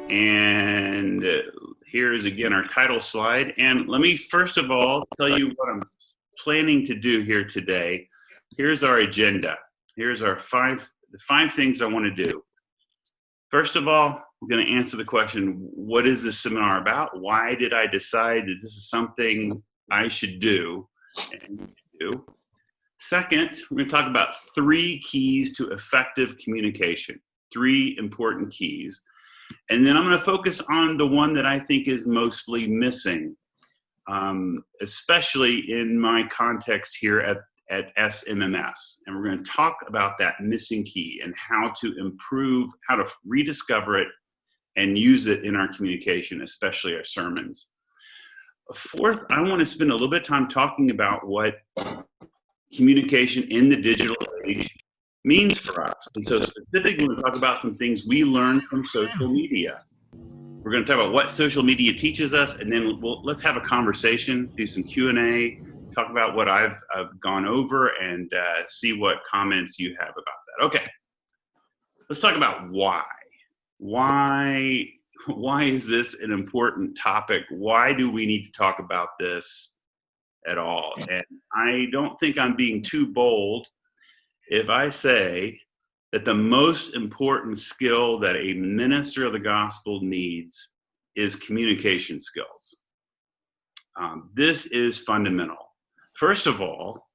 And here is again our title slide. And let me first of all tell you what I'm planning to do here today. Here's our agenda. Here's our five things I want to do. First of all, I'm going to answer the question, what is this seminar about? Why did I decide that this is something I should do and do? Second, we're going to talk about 3 keys to effective communication, 3 important keys. And then I'm going to focus on the one that I think is mostly missing, especially in my context here at SMMS. And we're going to talk about that missing key and how to improve, how to rediscover it and use it in our communication, especially our sermons. Fourth, I want to spend a little bit of time talking about what communication in the digital age means for us. And so specifically, we're going to talk about some things we learned from social media. We're going to talk about what social media teaches us, and then let's have a conversation, do some Q&A, talk about what I've gone over, and see what comments you have about that. Okay, let's talk about why. Why is this an important topic? Why do we need to talk about this at all? And I don't think I'm being too bold if I say that the most important skill that a minister of the gospel needs is communication skills. This is fundamental. First of all,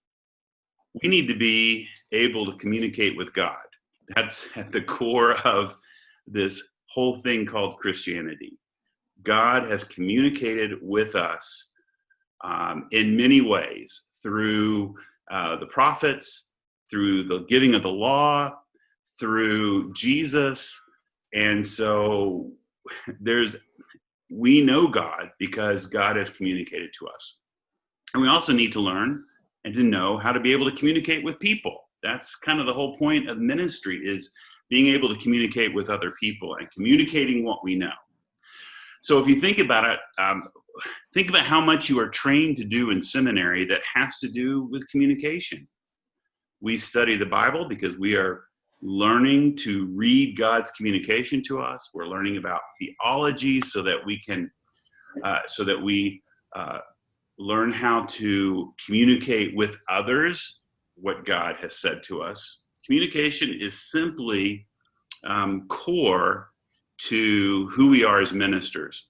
we need to be able to communicate with God. That's at the core of this whole thing called Christianity. God has communicated with us in many ways, through the prophets, through the giving of the law, through Jesus. And so we know God because God has communicated to us. And we also need to learn and to know how to be able to communicate with people. That's kind of the whole point of ministry, is being able to communicate with other people and communicating what we know. So if you think about it, think about how much you are trained to do in seminary that has to do with communication. We study the Bible because we are learning to read God's communication to us. We're learning about theology so that we can, learn how to communicate with others what God has said to us. Communication is simply core to who we are as ministers.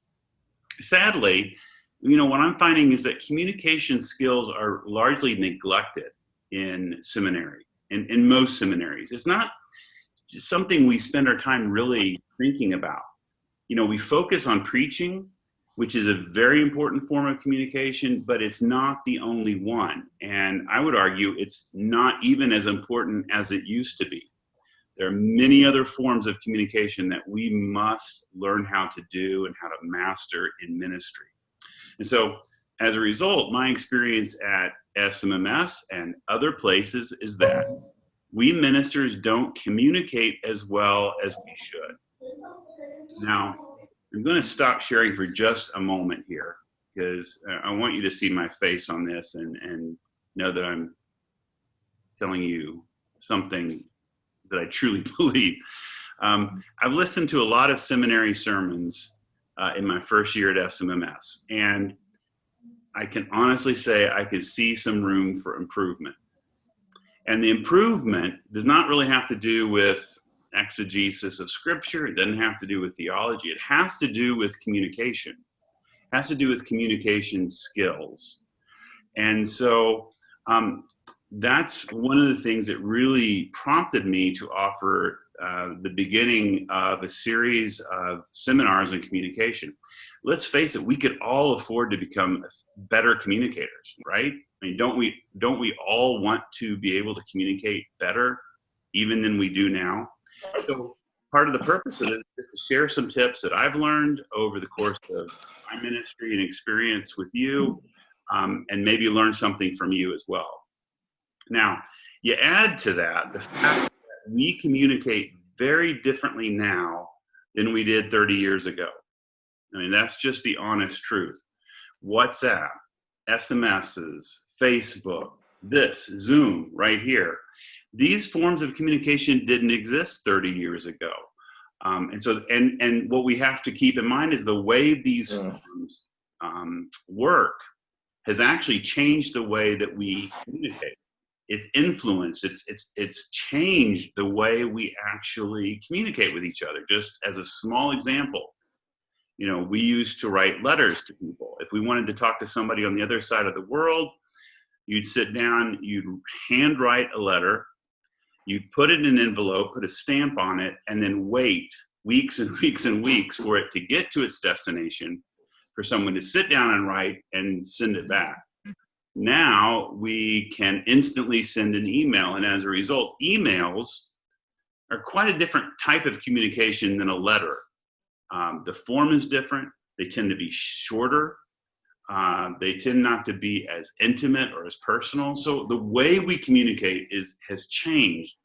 Sadly, what I'm finding is that communication skills are largely neglected in seminary, in most seminaries. It's not something we spend our time really thinking about. We focus on preaching, which is a very important form of communication, but it's not the only one. And I would argue it's not even as important as it used to be. There are many other forms of communication that we must learn how to do and how to master in ministry. And so as a result, my experience at SMMS and other places is that we ministers don't communicate as well as we should. Now, I'm going to stop sharing for just a moment here, because I want you to see my face on this and know that I'm telling you something that I truly believe. I've listened to a lot of seminary sermons in my first year at SMMS, and I can honestly say I could see some room for improvement. And the improvement does not really have to do with exegesis of scripture. It doesn't have to do with theology. It has to do with communication. It has to do with communication skills. And so that's one of the things that really prompted me to offer the beginning of a series of seminars on communication. Let's face it, we could all afford to become better communicators, right? I mean, don't we all want to be able to communicate better even than we do now? So part of the purpose of it is to share some tips that I've learned over the course of my ministry and experience with you, and maybe learn something from you as well. Now, you add to that the fact that we communicate very differently now than we did 30 years ago. I mean, that's just the honest truth. WhatsApp, SMSs, Facebook, this, Zoom right here. These forms of communication didn't exist 30 years ago. And what we have to keep in mind is the way these forms work has actually changed the way that we communicate. It's influenced, it's changed the way we actually communicate with each other. Just as a small example, you know, we used to write letters to people. If we wanted to talk to somebody on the other side of the world, you'd sit down, you'd handwrite a letter, you'd put it in an envelope, put a stamp on it, and then wait weeks and weeks and weeks for it to get to its destination, for someone to sit down and write and send it back. Now we can instantly send an email, and as a result, emails are quite a different type of communication than a letter. The form is different. They tend to be shorter. They tend not to be as intimate or as personal. So the way we communicate has changed.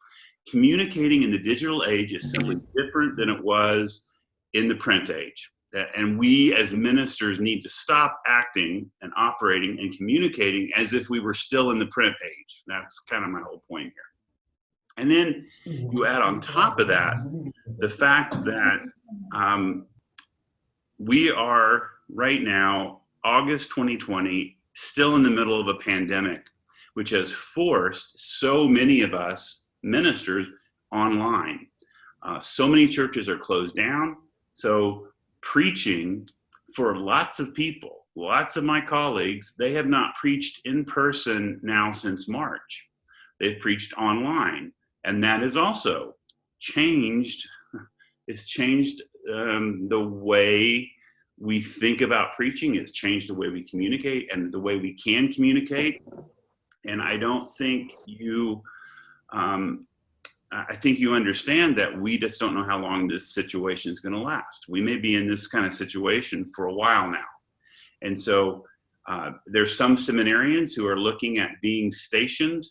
Communicating in the digital age is simply different than it was in the print age. And we as ministers need to stop acting and operating and communicating as if we were still in the print age. That's kind of my whole point here. And then you add on top of that the fact that we are right now, August 2020, still in the middle of a pandemic, which has forced so many of us ministers online. So many churches are closed down. So preaching for lots of people, lots of my colleagues, they have not preached in person now since March. They've preached online. And that has also changed. It's changed the way we think about preaching. It's changed the way we communicate and the way we can communicate. And I don't think I think you understand that we just don't know how long this situation is going to last. We may be in this kind of situation for a while now. And so there's some seminarians who are looking at being stationed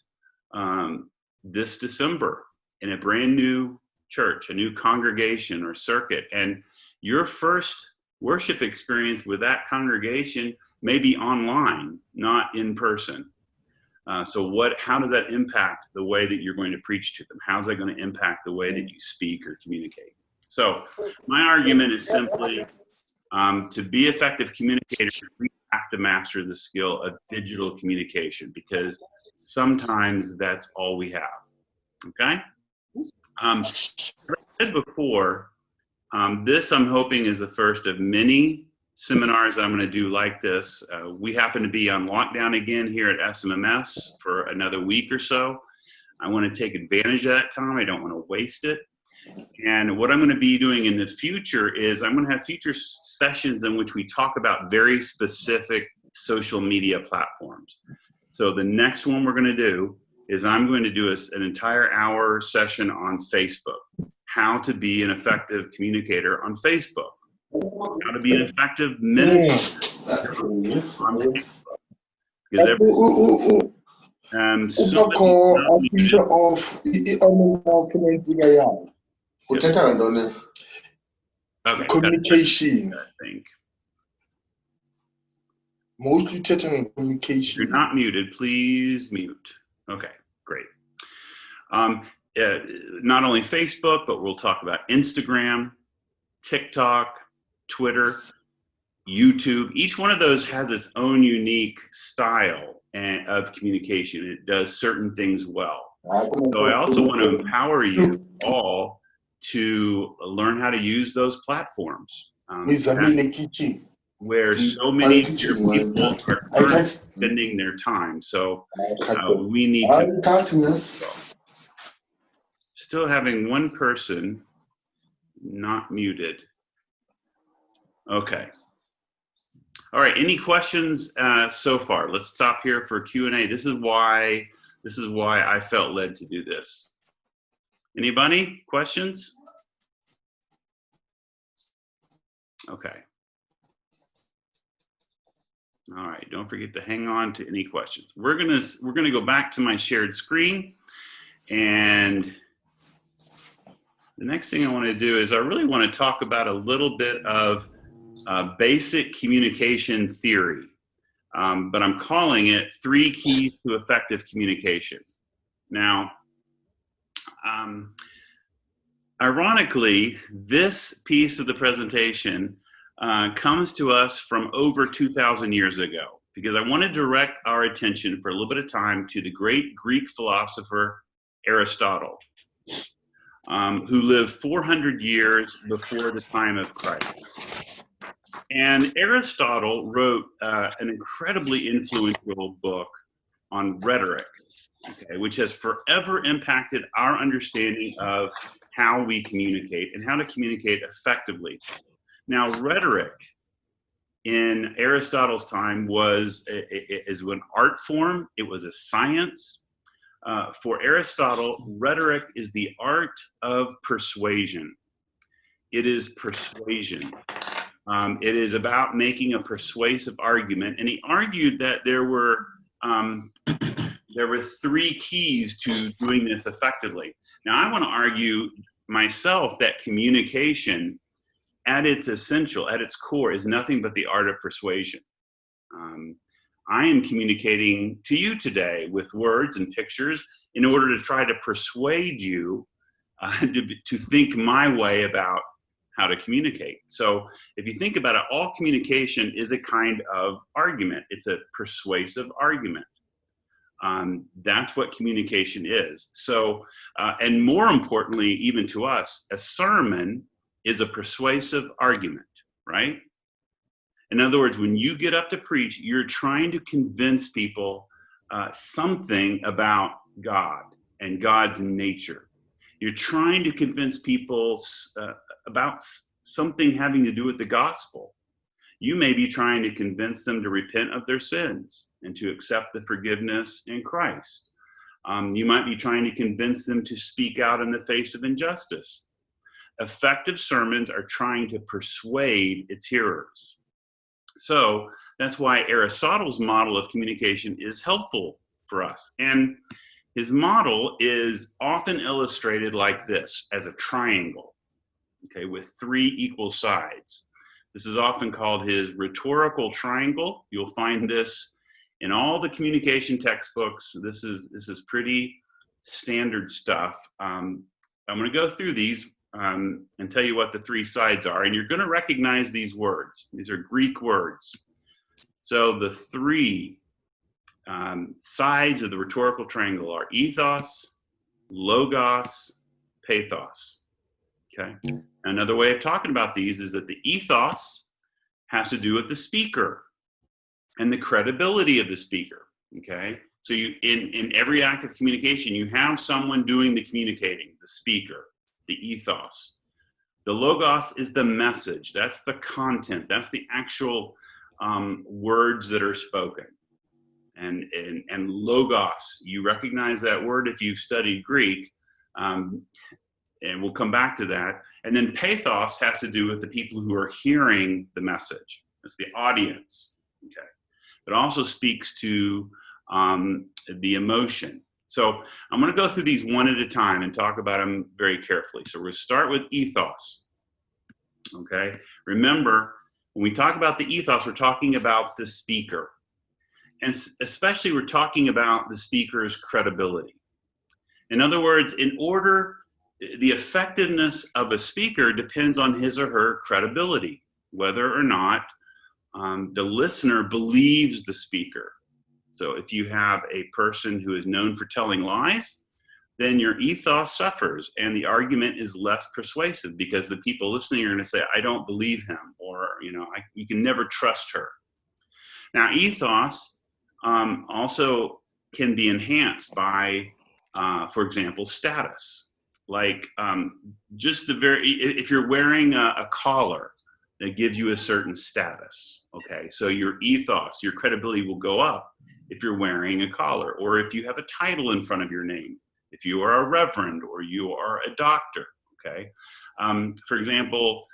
this December in a brand new church, a new congregation or circuit. And your first worship experience with that congregation may be online, not in person. So how does that impact the way that you're going to preach to them? How's that going to impact the way that you speak or communicate? So my argument is simply to be effective communicators, we have to master the skill of digital communication, because sometimes that's all we have. Okay? As I said before, this I'm hoping is the first of many seminars I'm going to do like this. We happen to be on lockdown again here at SMMS for another week or so. I want to take advantage of that time. I don't want to waste it. And what I'm going to be doing in the future is I'm going to have future sessions in which we talk about very specific social media platforms. So the next one we're going to do is I'm going to do an entire hour session on Facebook. How to be an effective communicator on Facebook. How to be an effective minister on Facebook. Because communication. I think. Mostly communication. If you're not muted, please mute. Okay, great. Not only Facebook, but we'll talk about Instagram, TikTok, Twitter, YouTube. Each one of those has its own unique style of communication. It does certain things well. So I also want to empower you all to learn how to use those platforms. Where so many of your people are currently spending their time. So we need to. Still having one person not muted. Okay. All right. Any questions so far? Let's stop here for Q&A. This is why I felt led to do this. Anybody? Questions? Okay. All right. Don't forget to hang on to any questions. We're gonna go back to my shared screen, and the next thing I want to do is I really want to talk about a little bit of basic communication theory, but I'm calling it 3 keys to effective communication. Now, Ironically, this piece of the presentation comes to us from over 2,000 years ago, because I want to direct our attention for a little bit of time to the great Greek philosopher Aristotle, who lived 400 years before the time of Christ. And Aristotle wrote an incredibly influential book on rhetoric, okay, which has forever impacted our understanding of how we communicate and how to communicate effectively. Now, rhetoric in Aristotle's time was an art form. It was a science. For Aristotle, rhetoric is the art of persuasion. It is persuasion. It is about making a persuasive argument. And he argued that there were three keys to doing this effectively. Now, I want to argue myself that communication, at its essential, at its core, is nothing but the art of persuasion. I am communicating to you today with words and pictures in order to try to persuade you to think my way about how to communicate. So if you think about it, all communication is a kind of argument. It's a persuasive argument. That's what communication is. So, and more importantly, even to us, a sermon is a persuasive argument, right? In other words, when you get up to preach, you're trying to convince people something about God and God's nature. You're trying to convince people about something having to do with the gospel. You may be trying to convince them to repent of their sins and to accept the forgiveness in Christ. You might be trying to convince them to speak out in the face of injustice. Effective sermons are trying to persuade its hearers. So that's why Aristotle's model of communication is helpful for us. And his model is often illustrated like this, as a triangle, okay, with three equal sides. This is often called his rhetorical triangle. You'll find this in all the communication textbooks. This is pretty standard stuff. I'm going to go through these and tell you what the three sides are. And you're going to recognize these words. These are Greek words. So the three sides of the rhetorical triangle are ethos, logos, pathos. Okay. Another way of talking about these is that the ethos has to do with the speaker and the credibility of the speaker. Okay. So you, in every act of communication, you have someone doing the communicating, the speaker, the ethos. The logos is the message. That's the content. That's the actual words that are spoken. And logos, you recognize that word if you've studied Greek, and we'll come back to that. And then pathos has to do with the people who are hearing the message. It's the audience. Okay. It also speaks to the emotion. So I'm going to go through these one at a time and talk about them very carefully. So we're going to start with ethos. Okay. Remember, when we talk about the ethos, we're talking about the speaker. And especially we're talking about the speaker's credibility. In other words, the effectiveness of a speaker depends on his or her credibility, whether or not the listener believes the speaker. So if you have a person who is known for telling lies, then your ethos suffers and the argument is less persuasive because the people listening are going to say, I don't believe him, or, you can never trust her. Now, ethos also can be enhanced by, for example, status. Like if you're wearing a collar, that gives you a certain status. Okay, so your ethos, your credibility will go up if you're wearing a collar, or if you have a title in front of your name, if you are a reverend or you are a doctor. Okay, for example,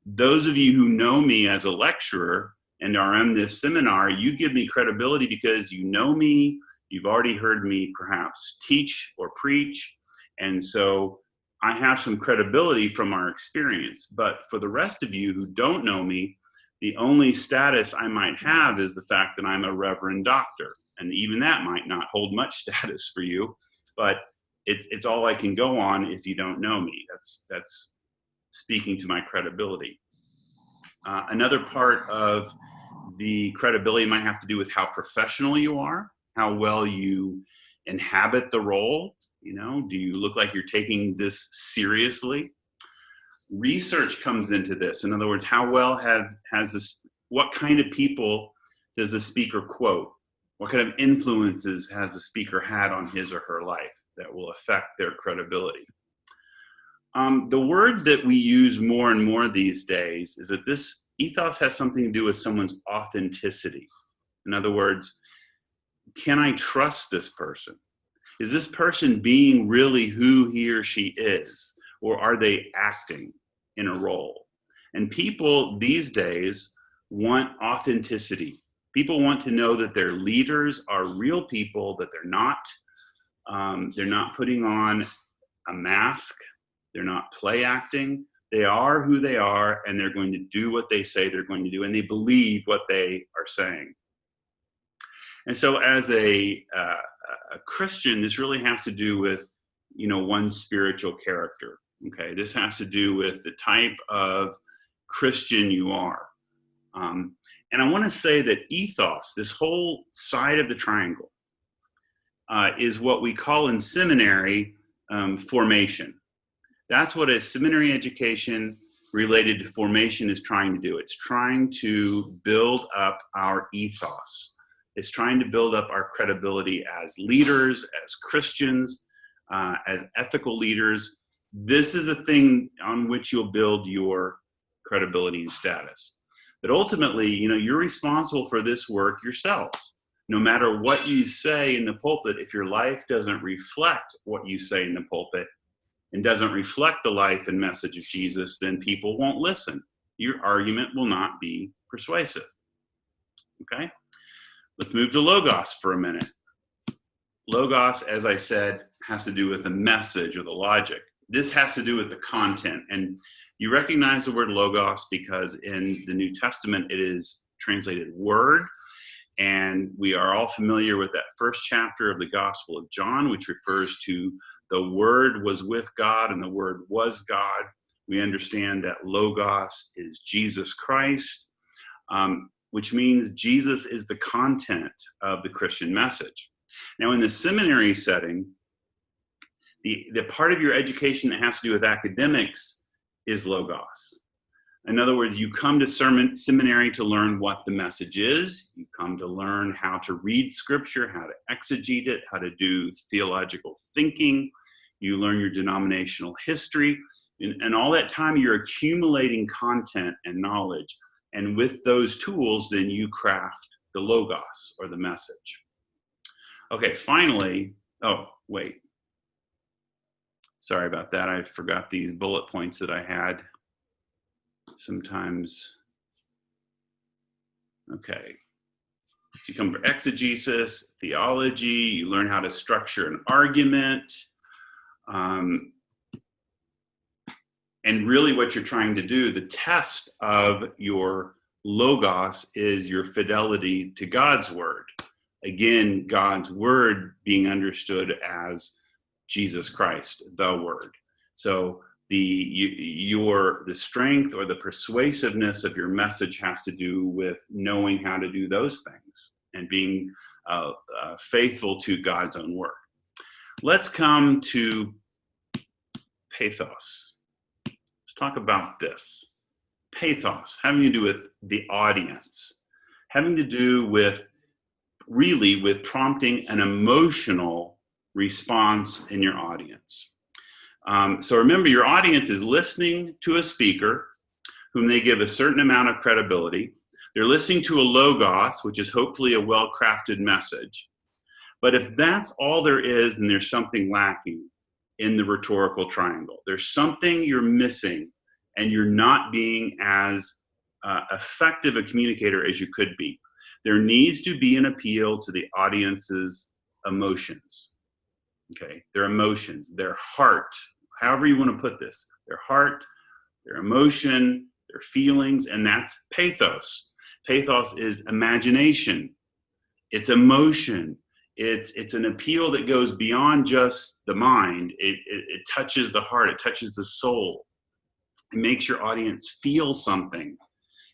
those of you who know me as a lecturer and are in this seminar, you give me credibility because you know me, you've already heard me perhaps teach or preach, and so I have some credibility from our experience. But for the rest of you who don't know me, the only status I might have is the fact that I'm a reverend doctor. And even that might not hold much status for you. But it's all I can go on if you don't know me. That's speaking to my credibility. Another part of the credibility might have to do with how professional you are, how well you inhabit the role. You know, do you look like you're taking this seriously? Research comes into this. In other words, how well has this, what kind of people does the speaker quote? What kind of influences has the speaker had on his or her life that will affect their credibility? The word that we use more and more these days is that this ethos has something to do with someone's authenticity. In other words, can I trust this person? Is this person being really who he or she is, or are they acting in a role? And people these days want authenticity. People want to know that their leaders are real people, that they're not putting on a mask, they're not play acting. They are who they are, and they're going to do what they say they're going to do, and they believe what they are saying. And so as a Christian, this really has to do with, you know, one's spiritual character. Okay, this has to do with the type of Christian you are. And I want to say that ethos, this whole side of the triangle, is what we call in seminary formation. That's what a seminary education related to formation is trying to do. It's trying to build up our ethos. It's trying to build up our credibility as leaders, as Christians, as ethical leaders. This is the thing on which you'll build your credibility and status. But ultimately, you know, you're responsible for this work yourself. No matter what you say in the pulpit, if your life doesn't reflect what you say in the pulpit and doesn't reflect the life and message of Jesus, then people won't listen. Your argument will not be persuasive. Okay? Let's move to logos for a minute. Logos, as I said, has to do with the message or the logic. This has to do with the content. And you recognize the word logos because in the New Testament, it is translated word. And we are all familiar with that first chapter of the Gospel of John, which refers to the Word was with God and the Word was God. We understand that logos is Jesus Christ, which means Jesus is the content of the Christian message. Now, in the seminary setting, the part of your education that has to do with academics is logos. In other words, you come to seminary to learn what the message is. You come to learn how to read scripture, how to exegete it, how to do theological thinking. You learn your denominational history. And all that time you're accumulating content and knowledge. And with those tools, then you craft the logos or the message. Okay, finally, oh, wait. Sorry about that. I forgot these bullet points that I had. Sometimes, okay. You come for exegesis, theology, you learn how to structure an argument. And really what you're trying to do, the test of your logos is your fidelity to God's word. Again, God's word being understood as Jesus Christ, the word. So the strength or the persuasiveness of your message has to do with knowing how to do those things and being faithful to God's own work. Let's come to pathos. Let's talk about this. Pathos, having to do with the audience, having to do with really with prompting an emotional response in your audience. So remember, your audience is listening to a speaker whom they give a certain amount of credibility. They're listening to a logos, which is hopefully a well-crafted message. But if that's all there is, then there's something lacking in the rhetorical triangle. There's something you're missing, and you're not being as effective a communicator as you could be. There needs to be an appeal to the audience's emotions. Okay, their emotions, their heart, however you want to put this, their heart, their emotion, their feelings, and that's pathos. Pathos is imagination, it's emotion, It's an appeal that goes beyond just the mind. It touches the heart. It touches the soul. It makes your audience feel something.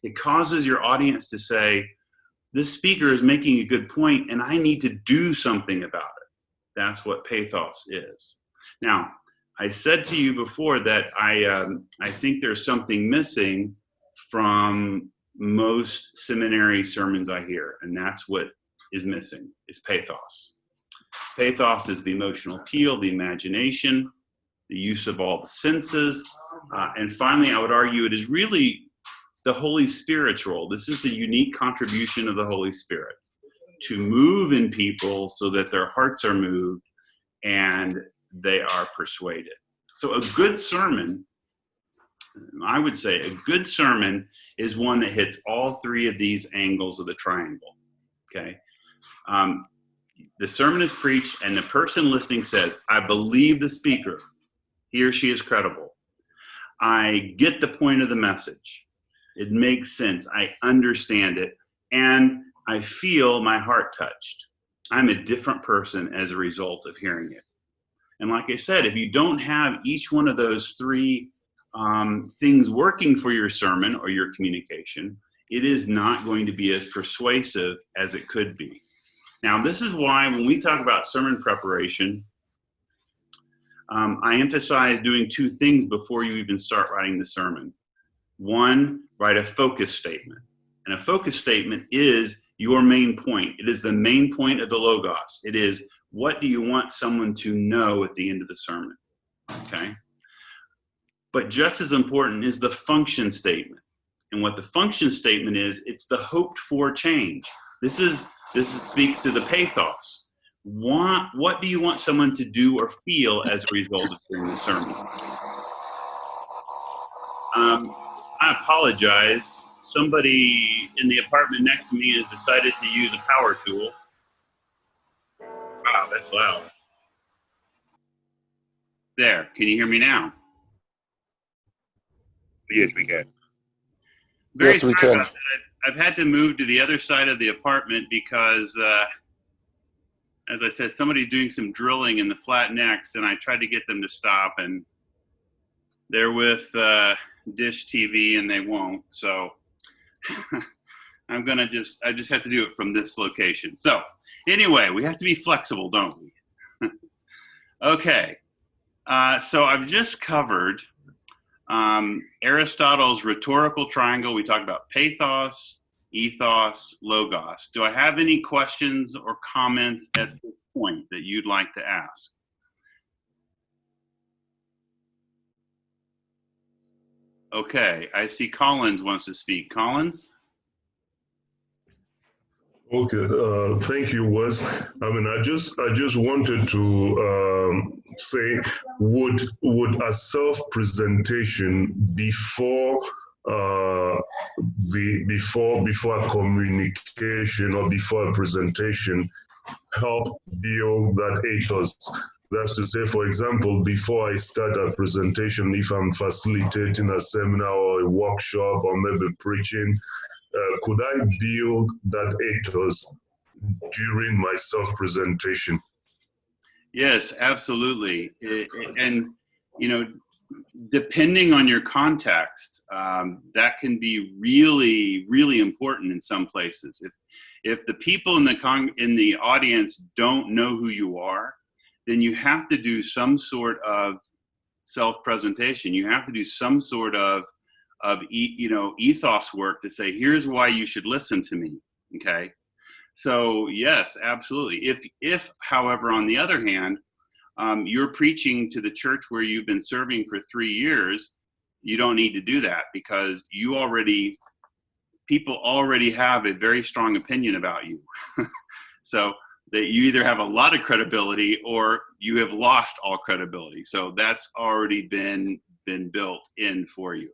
It causes your audience to say, this speaker is making a good point and I need to do something about it. That's what pathos is. Now, I said to you before that I think there's something missing from most seminary sermons I hear, and that's what is missing, is pathos. Pathos is the emotional appeal, the imagination, the use of all the senses, and finally, I would argue it is really the Holy Spirit's role. This is the unique contribution of the Holy Spirit, to move in people so that their hearts are moved and they are persuaded. So a good sermon, I would say a good sermon is one that hits all three of these angles of the triangle, okay? The sermon is preached and the person listening says, I believe the speaker, he or she is credible. I get the point of the message. It makes sense. I understand it. And I feel my heart touched. I'm a different person as a result of hearing it. And like I said, if you don't have each one of those three things working for your sermon or your communication, it is not going to be as persuasive as it could be. Now, this is why when we talk about sermon preparation, I emphasize doing two things before you even start writing the sermon. One, write a focus statement. And a focus statement is your main point. It is the main point of the Logos. It is, what do you want someone to know at the end of the sermon? Okay? But just as important is the function statement. And what the function statement is, it's the hoped for change. This speaks to the pathos. What do you want someone to do or feel as a result of hearing the sermon? I apologize. Somebody in the apartment next to me has decided to use a power tool. Wow, that's loud. There, can you hear me now? Yes, we can. Yes, we can. About that. I've had to move to the other side of the apartment because, as I said, somebody's doing some drilling in the flat necks, and I tried to get them to stop, and they're with Dish TV, and they won't. So I just have to do it from this location. So anyway, we have to be flexible, don't we? Okay. So I've just covered Aristotle's Rhetorical Triangle. We talked about pathos, ethos, logos. Do I have any questions or comments at this point that you'd like to ask? Okay, I see Collins wants to speak. Collins? Okay, thank you, Wes. I mean, I just wanted to say, would a self-presentation before before a communication or before a presentation help build that ethos? That's to say, for example, before I start a presentation, if I'm facilitating a seminar or a workshop or maybe preaching, could I build that ethos during my self-presentation? Yes, absolutely. And, you know, depending on your context, that can be really, really important in some places. If the people in the audience don't know who you are, then you have to do some sort of self-presentation. You have to do some sort of ethos work to say, here's why you should listen to me. Okay. So yes, absolutely. If however, on the other hand, you're preaching to the church where you've been serving for 3 years, you don't need to do that, because people already have a very strong opinion about you. So that you either have a lot of credibility or you have lost all credibility. So that's already been built in for you.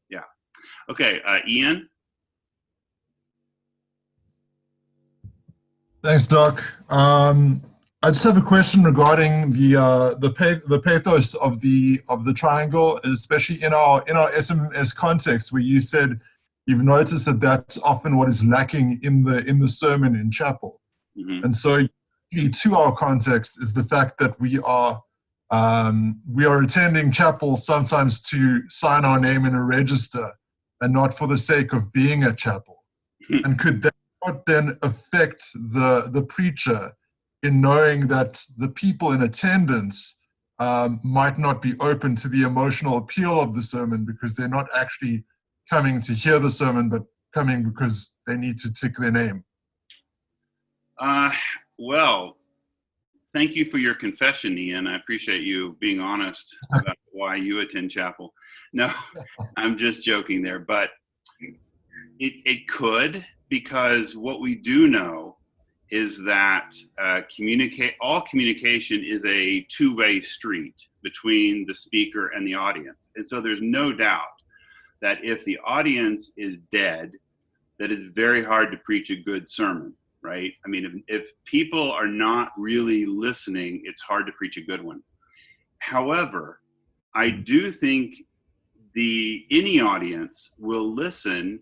Yeah. Okay, Ian? Thanks, Doc. I just have a question regarding the pathos of the triangle, especially in our SMS context, where you said you've noticed that that's often what is lacking in the sermon in chapel. Mm-hmm. And so uniquely to our context is the fact that we are attending chapel sometimes to sign our name in a register and not for the sake of being at chapel. And could that not then affect the preacher in knowing that the people in attendance might not be open to the emotional appeal of the sermon because they're not actually coming to hear the sermon, but coming because they need to tick their name? Well, thank you for your confession, Ian. I appreciate you being honest about why you attend chapel. No, I'm just joking there, but it could, because what we do know is that all communication is a two-way street between the speaker and the audience. And so there's no doubt that if the audience is dead, that it's very hard to preach a good sermon, right? I mean, if people are not really listening, it's hard to preach a good one. However, I do think any audience will listen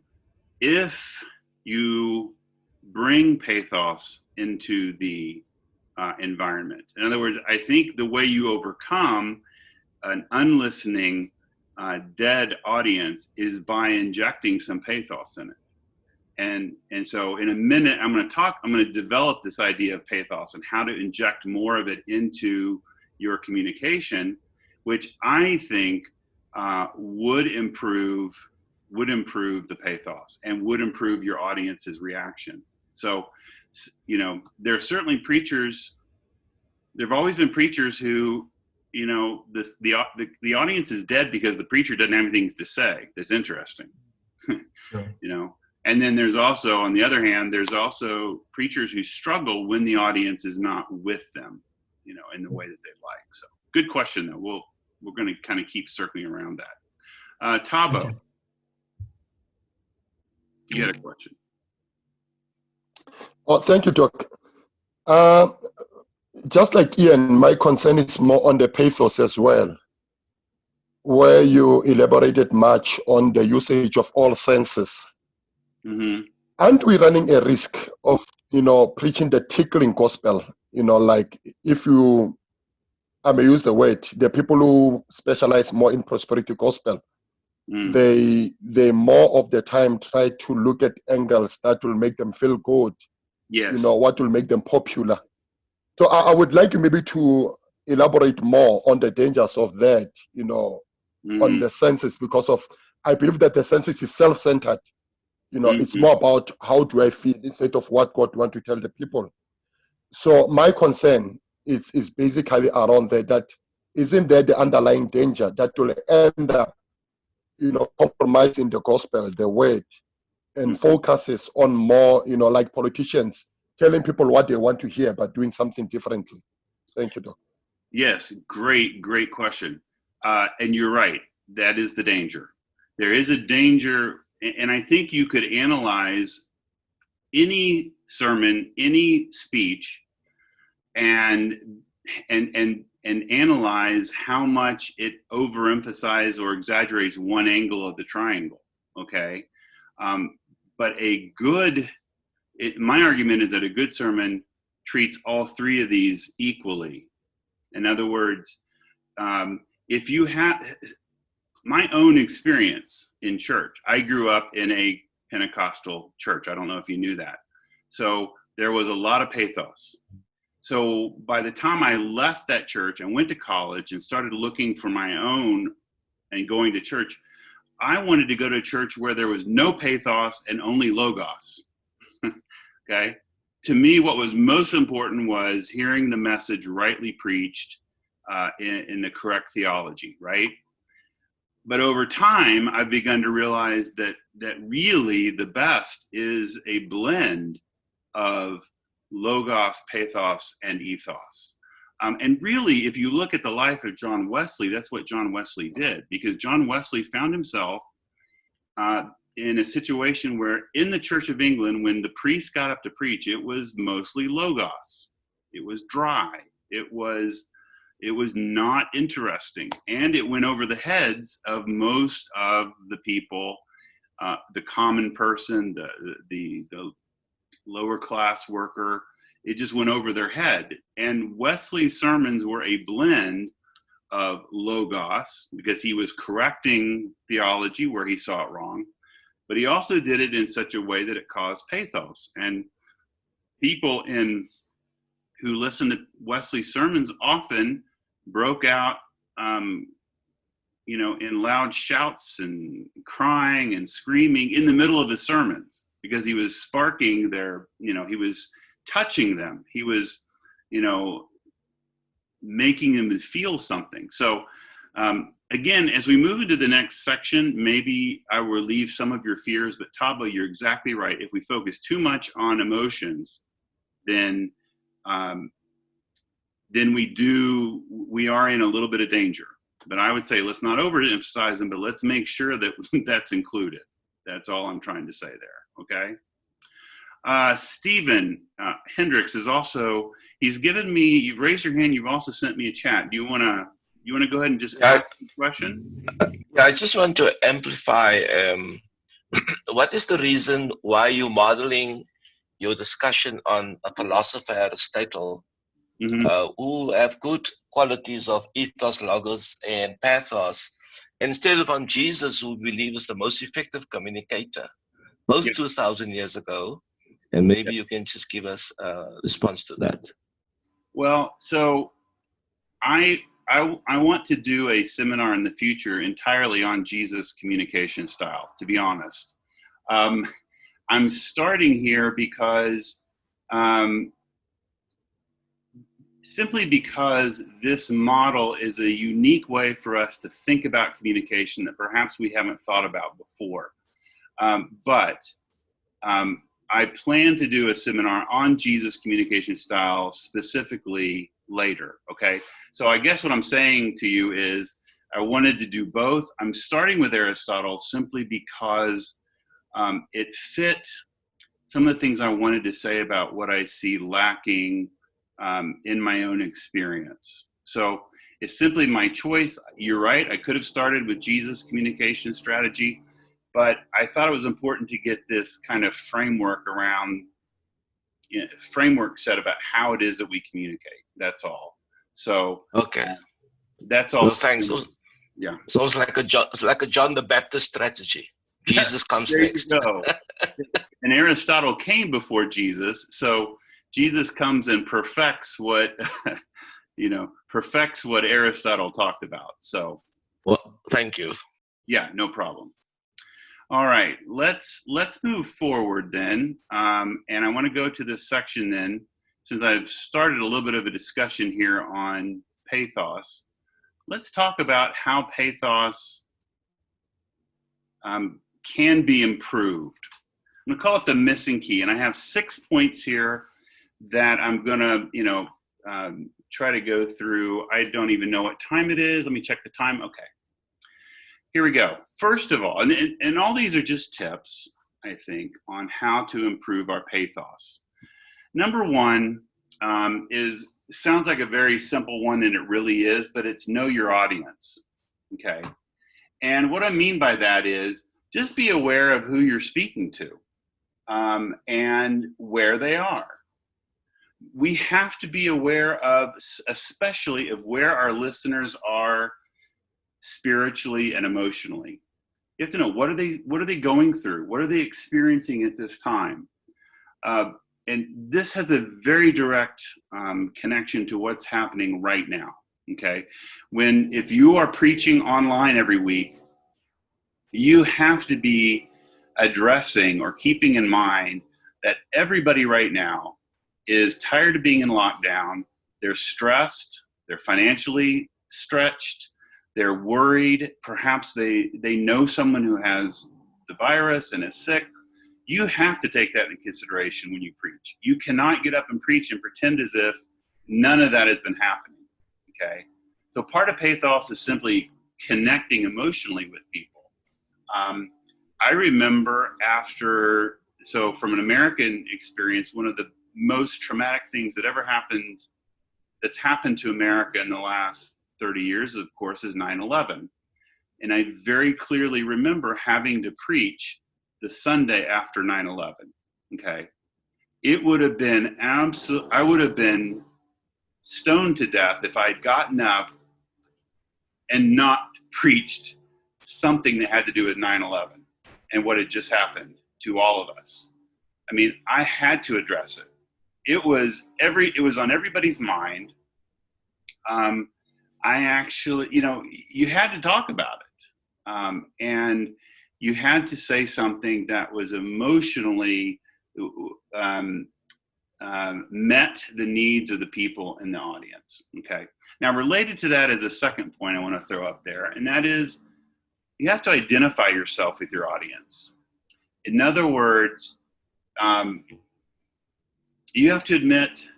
if you bring pathos into the environment. In other words, I think the way you overcome an unlistening, dead audience is by injecting some pathos in it. And so in a minute, I'm going to develop this idea of pathos and how to inject more of it into your communication, which I think would improve the pathos and would improve your audience's reaction. So, there are certainly preachers. There have always been preachers who, the audience is dead because the preacher doesn't have anything to say that's interesting. Yeah. And then there's also, on the other hand, there's also preachers who struggle when the audience is not with them, in the way that they like. So, good question though. We're going to kind of keep circling around that. Tabo, you had a question. Oh, thank you, Doc. Just like Ian, my concern is more on the pathos as well, where you elaborated much on the usage of all senses. Mm-hmm. Aren't we running a risk of, preaching the tickling gospel? Like if you, I may use the word, the people who specialize more in prosperity gospel, they more of the time try to look at angles that will make them feel good. Yes. What will make them popular. So I would like you maybe to elaborate more on the dangers of that, on the senses, because I believe that the senses is self-centered. It's more about how do I feel instead of what God wants to tell the people. So my concern is basically around that isn't there the underlying danger that will end up, compromising the gospel, the word, and focuses on more, like politicians telling people what they want to hear, but doing something differently. Thank you, Doc. Yes, great question. And you're right. That is the danger. There is a danger, and I think you could analyze any sermon, any speech, and analyze how much it overemphasizes or exaggerates one angle of the triangle. Okay, but my argument is that a good sermon treats all three of these equally. In other words, if you have my own experience in church, I grew up in a Pentecostal church. I don't know if you knew that. So there was a lot of pathos. So by the time I left that church and went to college and started looking for my own and going to church, I wanted to go to a church where there was no pathos and only logos. Okay. To me, what was most important was hearing the message rightly preached in the correct theology, right? But over time, I've begun to realize that really the best is a blend of logos, pathos, and ethos. And really, if you look at the life of John Wesley, that's what John Wesley did, because John Wesley found himself in a situation where in the Church of England, when the priest got up to preach, it was mostly logos. It was dry. It was not interesting. And it went over the heads of most of the people, the common person, the lower class worker. it just went over their head. And Wesley's sermons were a blend of logos, because he was correcting theology where he saw it wrong, but he also did it in such a way that it caused pathos. And people who listened to Wesley's sermons often broke out, in loud shouts and crying and screaming in the middle of his sermons, because he was sparking he was touching them. He was, making them feel something. So again, as we move into the next section, maybe I will relieve some of your fears, but Tabo, you're exactly right. If we focus too much on emotions, then we are in a little bit of danger. But I would say let's not overemphasize them, but let's make sure that that's included. That's all I'm trying to say there, okay? Stephen Hendricks is also, he's given me, you've raised your hand, you've also sent me a chat. Do you want to go ahead and just ask the question? Yeah, I just want to amplify, what is the reason why you're modeling your discussion on a philosopher, Aristotle, who have good qualities of ethos, logos, and pathos, instead of on Jesus, who we believe is the most effective communicator, both 2,000 years ago? And maybe you can just give us a response to that. Well, so I want to do a seminar in the future entirely on Jesus' communication style, to be honest. I'm starting here because simply because this model is a unique way for us to think about communication that perhaps we haven't thought about before. But I plan to do a seminar on Jesus' communication style specifically later, okay? So I guess what I'm saying to you is I wanted to do both. I'm starting with Aristotle simply because it fit some of the things I wanted to say about what I see lacking in my own experience. So it's simply my choice. You're right, I could have started with Jesus' communication strategy, but I thought it was important to get this kind of framework set about how it is that we communicate. That's all. So okay, that's all. Well, thanks. So, yeah. So it's like a John the Baptist strategy. Jesus comes there next. You go. And Aristotle came before Jesus, so Jesus comes and perfects what perfects what Aristotle talked about. So, well, thank you. Yeah, no problem. All right, let's move forward then, and I want to go to this section then, since I've started a little bit of a discussion here on pathos. Let's talk about how pathos can be improved. I'm gonna call it the missing key, and I have 6 points here that I'm gonna, try to go through. I don't even know what time it is. Let me check the time. Okay. Here we go. First of all, and all these are just tips, I think, on how to improve our pathos. Number one sounds like a very simple one, and it really is, but it's know your audience, okay? And what I mean by that is just be aware of who you're speaking to and where they are. We have to be aware of, especially of where our listeners are spiritually and emotionally. You have to know what are they going through? What are they experiencing at this time? And this has a very direct connection to what's happening right now. Okay, if you are preaching online every week, you have to be addressing or keeping in mind that everybody right now is tired of being in lockdown. They're stressed. They're financially stretched. They're worried. Perhaps they know someone who has the virus and is sick. You have to take that into consideration when you preach. You cannot get up and preach and pretend as if none of that has been happening, okay? So part of pathos is simply connecting emotionally with people. I remember from an American experience, one of the most traumatic things that's happened to America in the last 30 years, of course, is 9/11. And I very clearly remember having to preach the Sunday after 9/11, okay? it would have been I would have been stoned to death if I'd gotten up and not preached something that had to do with 9/11 and what had just happened to all of us. I mean, I had to address it. It was on everybody's mind. I actually, you had to talk about it. And you had to say something that was emotionally met the needs of the people in the audience. Okay. Now, related to that is a second point I want to throw up there, and that is you have to identify yourself with your audience. In other words, you have to admit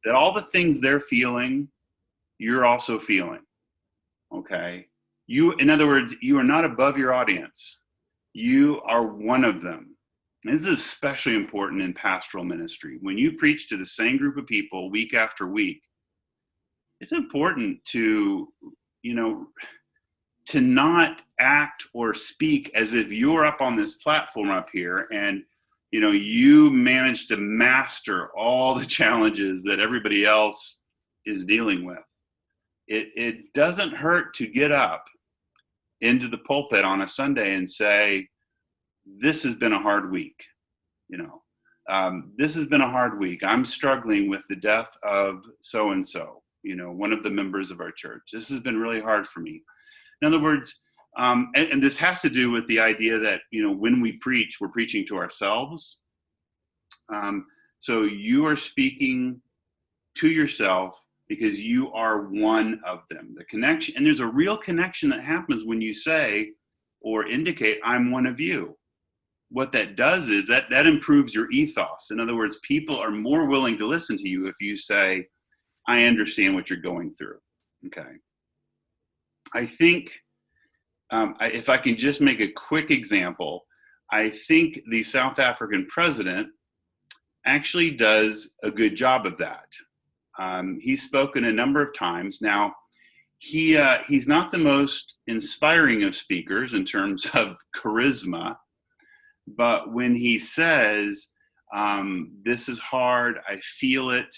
that all the things they're feeling, you're also feeling. Okay. In other words, you are not above your audience. You are one of them. This is especially important in pastoral ministry. When you preach to the same group of people week after week, it's important to not act or speak as if you're up on this platform up here and you manage to master all the challenges that everybody else is dealing with. It doesn't hurt to get up into the pulpit on a Sunday and say, this has been a hard week. This has been a hard week. I'm struggling with the death of so-and-so, one of the members of our church. This has been really hard for me. In other words, and this has to do with the idea that, when we preach, we're preaching to ourselves. So you are speaking to yourself because you are one of them. The connection, and there's a real connection that happens when you say or indicate, I'm one of you. What that does is that improves your ethos. In other words, people are more willing to listen to you if you say, I understand what you're going through. Okay. I think, if I can just make a quick example, I think the South African president actually does a good job of that. He's spoken a number of times. Now, he's not the most inspiring of speakers in terms of charisma, but when he says, this is hard, I feel it,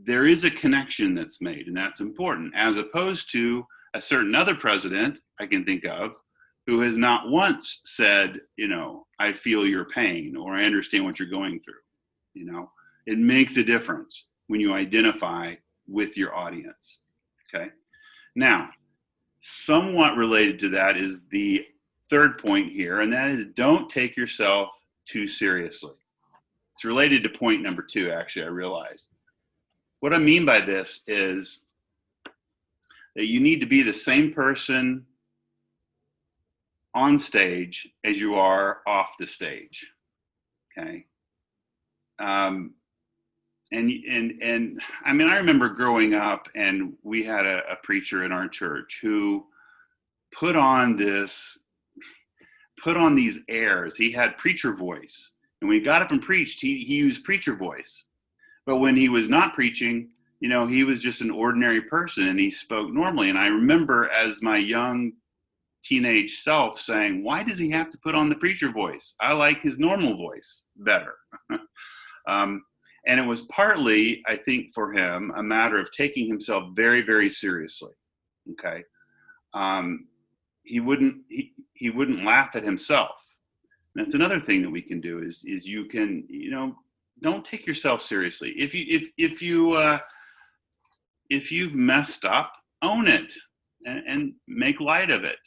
there is a connection that's made, and that's important, as opposed to a certain other president I can think of who has not once said, I feel your pain, or I understand what you're going through. It makes a difference when you identify with your audience. Okay. Now, somewhat related to that is the third point here, and that is don't take yourself too seriously. It's related to point number 2, actually, I realize. What I mean by this is that you need to be the same person on stage as you are off the stage. Okay. And I mean, I remember growing up, and we had a preacher in our church who put on these airs. He had preacher voice, and when he got up and preached, he used preacher voice. But when he was not preaching, he was just an ordinary person, and he spoke normally. And I remember as my young teenage self saying, why does he have to put on the preacher voice? I like his normal voice better. And it was partly, I think, for him, a matter of taking himself very, very seriously. Okay. He wouldn't laugh at himself. And that's another thing that we can do is you can, don't take yourself seriously. If you've messed up, own it and make light of it.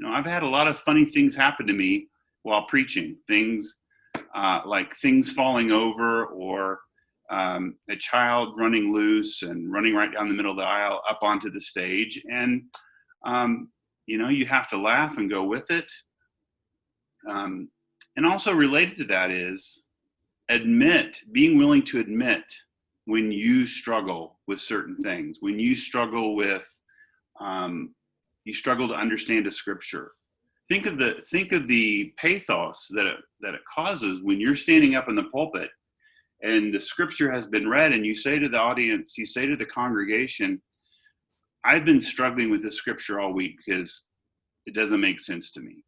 I've had a lot of funny things happen to me while preaching. Things like things falling over, or a child running loose and running right down the middle of the aisle up onto the stage. And, you have to laugh and go with it. And also related to that is being willing to admit when you struggle with certain things, when you struggle with, you struggle to understand a scripture. Think of the pathos that it causes when you're standing up in the pulpit and the scripture has been read, and you say to the audience, you say to the congregation, I've been struggling with this scripture all week because it doesn't make sense to me.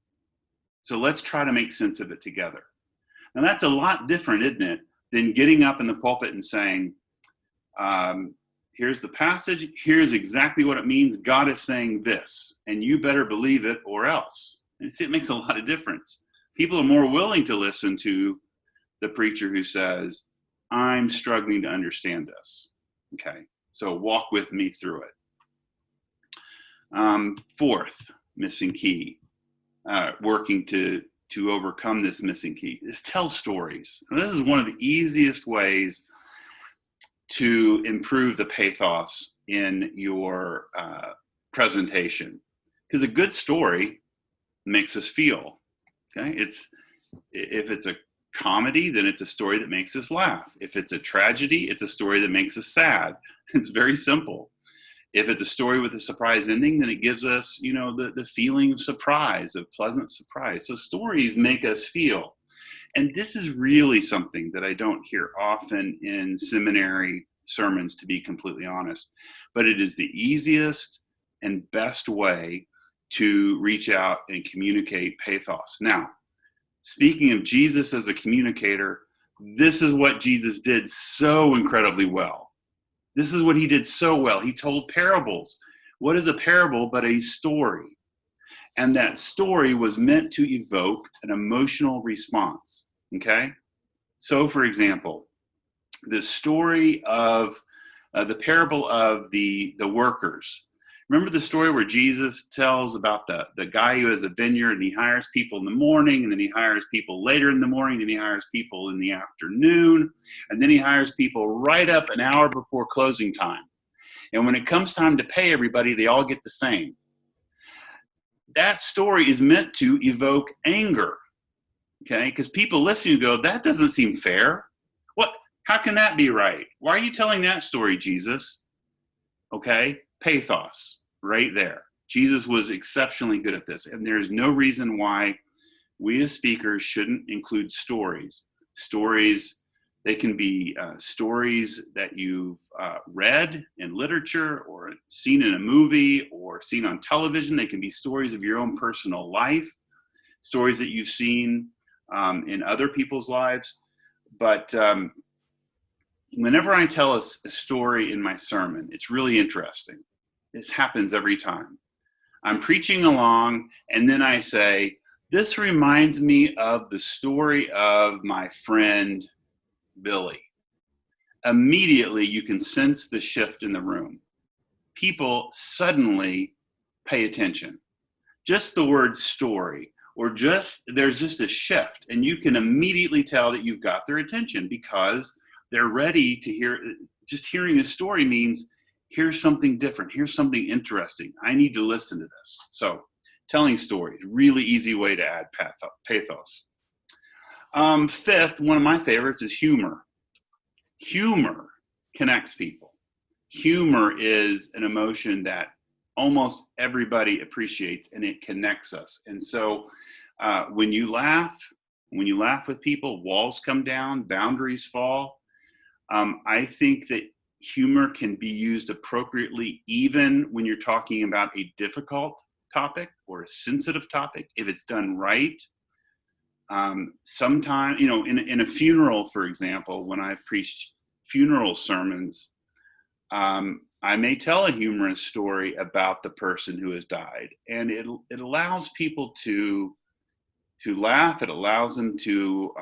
So let's try to make sense of it together. And that's a lot different, isn't it, than getting up in the pulpit and saying, here's the passage, here's exactly what it means, God is saying this, and you better believe it or else. And see, it makes a lot of difference. People are more willing to listen to the preacher who says, I'm struggling to understand this. Okay, so walk with me through it. Fourth missing key, working to overcome this missing key, is tell stories. And this is one of the easiest ways to improve the pathos in your presentation, because a good story makes us feel. Okay, if it's a comedy, then it's a story that makes us laugh. If it's a tragedy, it's a story that makes us sad. It's very simple. If it's a story with a surprise ending, then it gives us, the feeling of surprise, of pleasant surprise. So stories make us feel. And this is really something that I don't hear often in seminary sermons, to be completely honest. But it is the easiest and best way to reach out and communicate pathos. Now, speaking of Jesus as a communicator, this is what Jesus did so incredibly well. This is what he did so well. He told parables. What is a parable but a story? And that story was meant to evoke an emotional response. Okay? So, for example, the story of the parable of the workers. Remember the story where Jesus tells about the guy who has a vineyard, and he hires people in the morning, and then he hires people later in the morning, then he hires people in the afternoon, and then he hires people right up an hour before closing time. And when it comes time to pay everybody, they all get the same. That story is meant to evoke anger, okay? Because people listening go, that doesn't seem fair. What? How can that be right? Why are you telling that story, Jesus? Okay, pathos, right there. Jesus was exceptionally good at this, and there's no reason why we as speakers shouldn't include stories. Stories, they can be stories that you've read in literature or seen in a movie or seen on television. They can be stories of your own personal life, stories that you've seen in other people's lives. But whenever I tell a story in my sermon, it's really interesting. This happens every time. I'm preaching along, and then I say, this reminds me of the story of my friend Billy. Immediately, you can sense the shift in the room. People suddenly pay attention. Just the word story, or there's just a shift, and you can immediately tell that you've got their attention because they're ready to hear. Just hearing a story means here's something different. Here's something interesting. I need to listen to this. So telling stories, really easy way to add pathos. Fifth, one of my favorites is humor. Humor connects people. Humor is an emotion that almost everybody appreciates, and it connects us. And so when you laugh with people, walls come down, boundaries fall. I think that humor can be used appropriately even when you're talking about a difficult topic or a sensitive topic, if it's done right. Sometimes, in a funeral, for example, when I've preached funeral sermons, I may tell a humorous story about the person who has died, and it allows people to laugh. It allows them to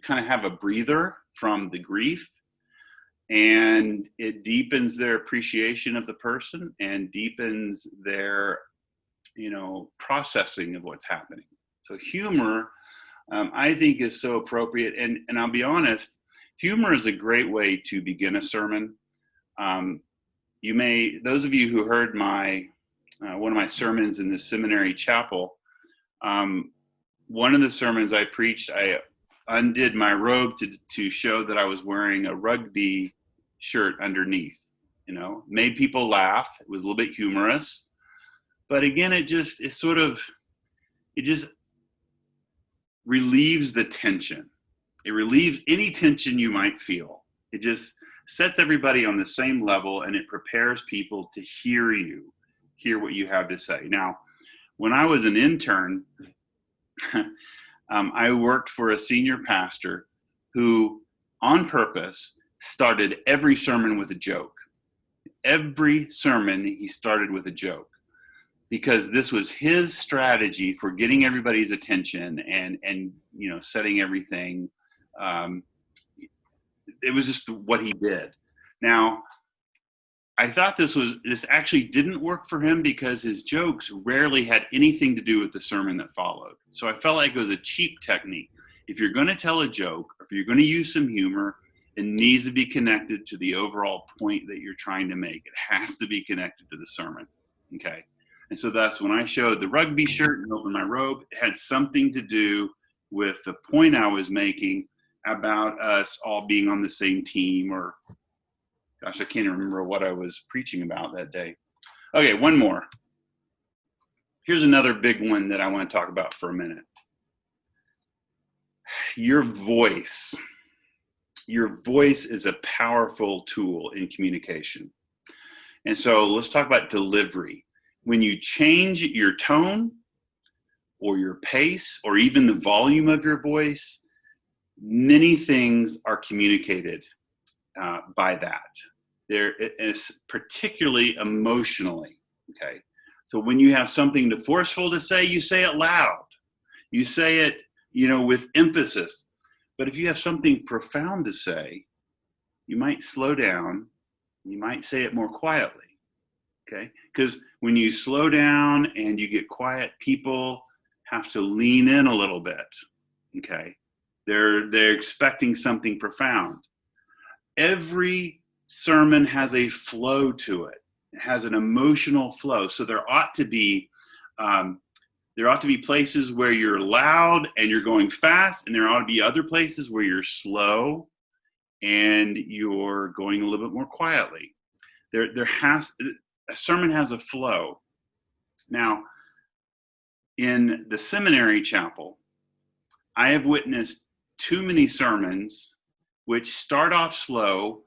kind of have a breather from the grief, and it deepens their appreciation of the person and deepens their processing of what's happening. So humor, I think, is so appropriate. And I'll be honest, humor is a great way to begin a sermon. Those of you who heard one of my sermons in the seminary chapel, one of the sermons I preached, I undid my robe to show that I was wearing a rugby shirt underneath. Made people laugh. It was a little bit humorous. But again, it just relieves the tension. It relieves any tension you might feel. It just sets everybody on the same level, and it prepares people to hear what you have to say. Now, when I was an intern, I worked for a senior pastor who, on purpose, started every sermon with a joke. Every sermon he started with a joke, because this was his strategy for getting everybody's attention and setting everything. It was just what he did. Now, I thought this actually didn't work for him because his jokes rarely had anything to do with the sermon that followed. So I felt like it was a cheap technique. If you're going to tell a joke, or if you're going to use some humor, it needs to be connected to the overall point that you're trying to make. It has to be connected to the sermon. Okay. And so thus, when I showed the rugby shirt and opened my robe, it had something to do with the point I was making about us all being on the same team, or gosh, I can't even remember what I was preaching about that day. Okay, one more. Here's another big one that I want to talk about for a minute. Your voice. Your voice is a powerful tool in communication. And so let's talk about delivery. When you change your tone or your pace or even the volume of your voice, many things are communicated by that. There is particularly emotionally, okay? So when you have something forceful to say, you say it loud. You say it, with emphasis. But if you have something profound to say, you might slow down. You might say it more quietly, okay? Because when you slow down and you get quiet, people have to lean in a little bit, okay? They're expecting something profound. Every sermon has a flow to it. It has an emotional flow. So there ought to be places where you're loud and you're going fast, and there ought to be other places where you're slow and you're going a little bit more quietly. A sermon has a flow. Now, in the seminary chapel, I have witnessed too many sermons which start off slow,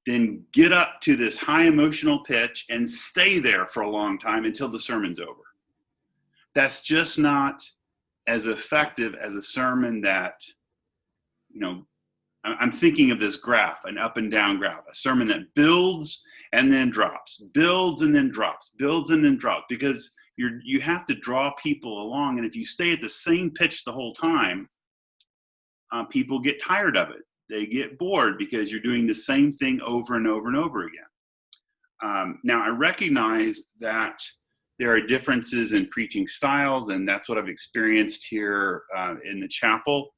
then get up to this high emotional pitch and stay there for a long time until the sermon's over. That's just not as effective as a sermon that, I'm thinking of this graph, an up and down graph, a sermon that builds and then drops, builds and then drops, builds and then drops, because you have to draw people along. And if you stay at the same pitch the whole time, people get tired of it. They get bored because you're doing the same thing over and over and over again. Now, I recognize that there are differences in preaching styles, and that's what I've experienced here in the chapel.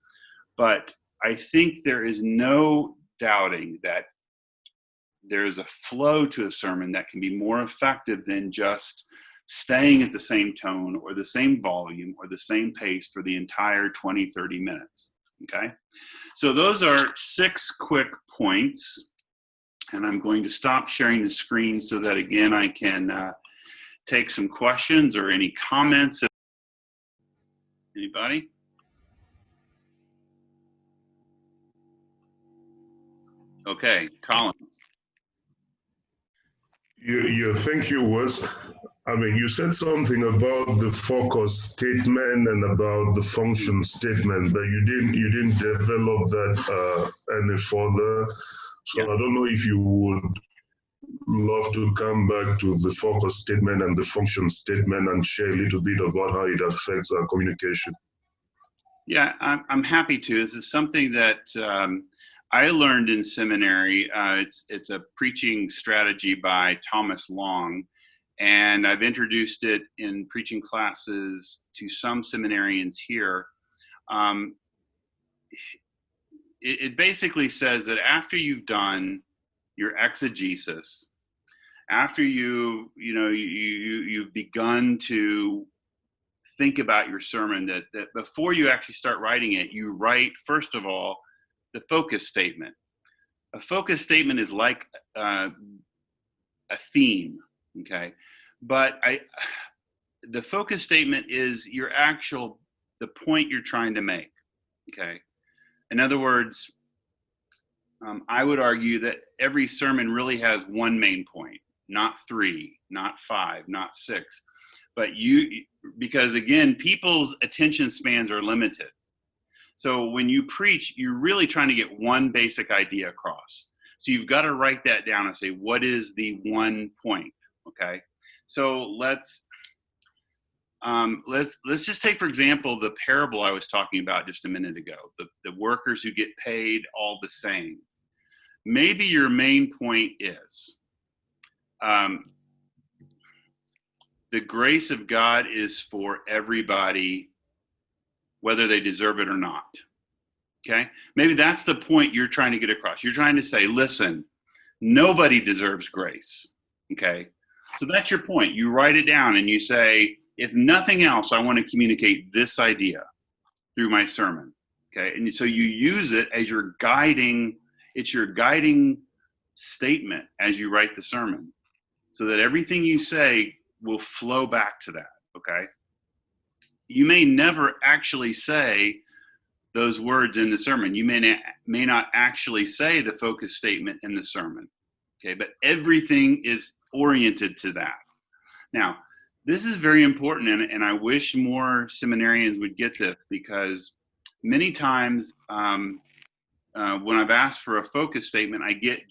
But I think there is no doubting that there's a flow to a sermon that can be more effective than just staying at the same tone or the same volume or the same pace for the entire 20, 30 minutes. Okay, so those are 6 quick points, and I'm going to stop sharing the screen so that, again, I can take some questions or any comments. Anybody? Okay, Colin. Yeah, thank you, Wes. I mean, you said something about the focus statement and about the function statement, but you didn't develop that any further. So yeah. I don't know if you would love to come back to the focus statement and the function statement and share a little bit about how it affects our communication. Yeah, I'm happy to. This is something that I learned in seminary. It's a preaching strategy by Thomas Long, and I've introduced it in preaching classes to some seminarians here. It basically says that after you've done your exegesis, after you've begun to think about your sermon, that before you actually start writing it, you write, first of all, the focus statement. A focus statement is like a theme, okay? But the focus statement is the point you're trying to make, okay? In other words, I would argue that every sermon really has one main point, not 3, not 5, not 6. But because again, people's attention spans are limited. So when you preach, you're really trying to get one basic idea across. So you've got to write that down and say, what is the one point? Okay. So let's just take, for example, the parable I was talking about just a minute ago, the workers who get paid all the same. Maybe your main point is the grace of God is for everybody, whether they deserve it or not. Okay? Maybe that's the point you're trying to get across. You're trying to say, listen, nobody deserves grace. Okay? So that's your point. You write it down and you say, if nothing else, I want to communicate this idea through my sermon. Okay? And so you use it as your guiding, it's your guiding statement as you write the sermon, so that everything you say will flow back to that. Okay? You may never actually say those words in the sermon. You may not actually say the focus statement in the sermon. Okay, but everything is oriented to that. Now, this is very important, and I wish more seminarians would get this, because many times when I've asked for a focus statement, I get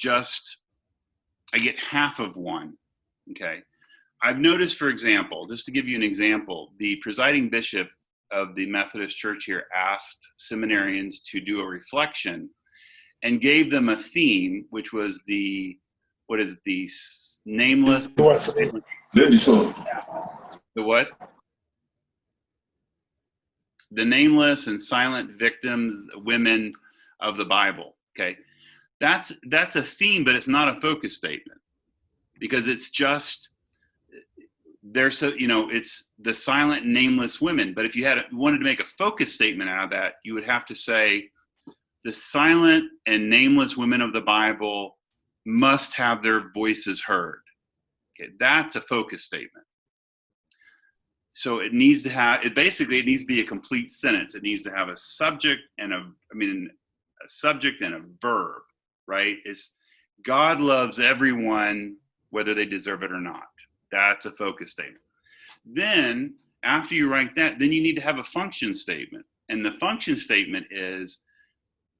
half of one. Okay. I've noticed, for example, just to give you an example, the presiding bishop of the Methodist Church here asked seminarians to do a reflection and gave them a theme, which was the nameless. The what? The nameless and silent victims, women of the Bible. Okay. That's a theme, but it's not a focus statement, because it's just, it's the silent, nameless women. But if you wanted to make a focus statement out of that, you would have to say the silent and nameless women of the Bible must have their voices heard. Okay, that's a focus statement. So it needs to be a complete sentence. It needs to have a subject and a subject and a verb, right? It's God loves everyone, whether they deserve it or not. That's a focus statement. Then after you write that, then you need to have a function statement. And the function statement is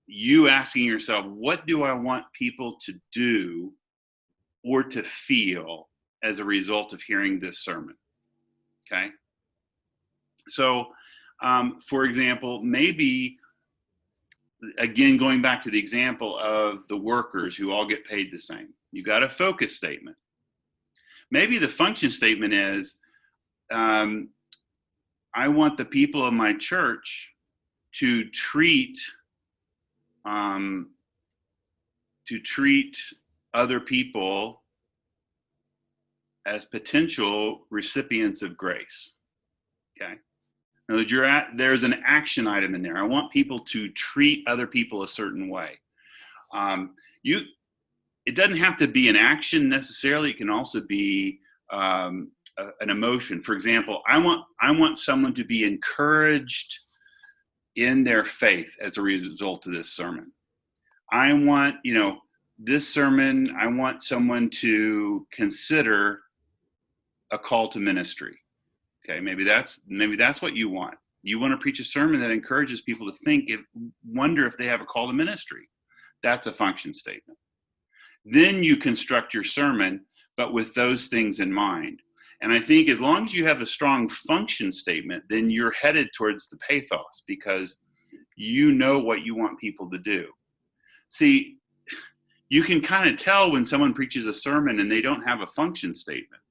you asking yourself, what do I want people to do or to feel as a result of hearing this sermon? Okay. So, for example, maybe, again, going back to the example of the workers who all get paid the same, you got a focus statement. Maybe the function statement is, I want the people of my church to treat other people as potential recipients of grace. Okay. Now, there's an action item in there. I want people to treat other people a certain way. It doesn't have to be an action necessarily. It can also be an emotion. For example, I want someone to be encouraged in their faith as a result of this sermon. I want, this sermon, I want someone to consider a call to ministry. Okay, maybe that's what you want. You want to preach a sermon that encourages people to wonder if they have a call to ministry. That's a function statement. Then you construct your sermon, but with those things in mind. And I think as long as you have a strong function statement, then you're headed towards the pathos, because you know what you want people to do. See, you can kind of tell when someone preaches a sermon and they don't have a function statement.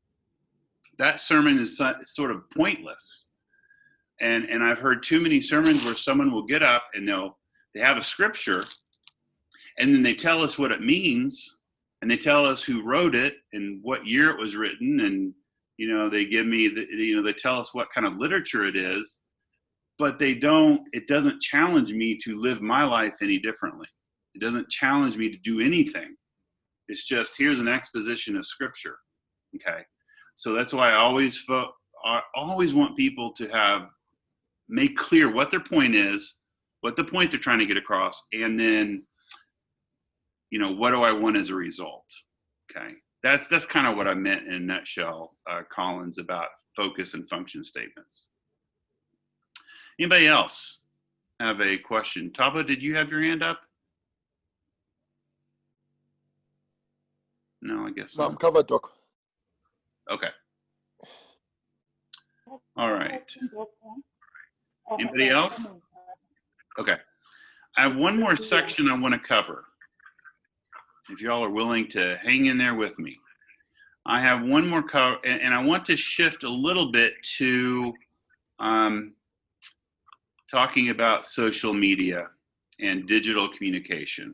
That sermon is sort of pointless. And I've heard too many sermons where someone will get up and they have a scripture, and then they tell us what it means, and they tell us who wrote it and what year it was written, and they give me they tell us what kind of literature it is, but it doesn't challenge me to live my life any differently. It doesn't challenge me to do anything. It's just, here's an exposition of scripture. Okay. So that's why I always want people to make clear what their point is, what the point they're trying to get across, and then, what do I want as a result? Okay. That's kind of what I meant in a nutshell, Collins, about focus and function statements. Anybody else have a question? Taba, did you have your hand up? No, I guess No, not. I'm covered, Doc. Okay. All right. Anybody else? Okay. I have one more section I want to cover. If y'all are willing to hang in there with me. I have one more cover, and I want to shift a little bit to talking about social media and digital communication.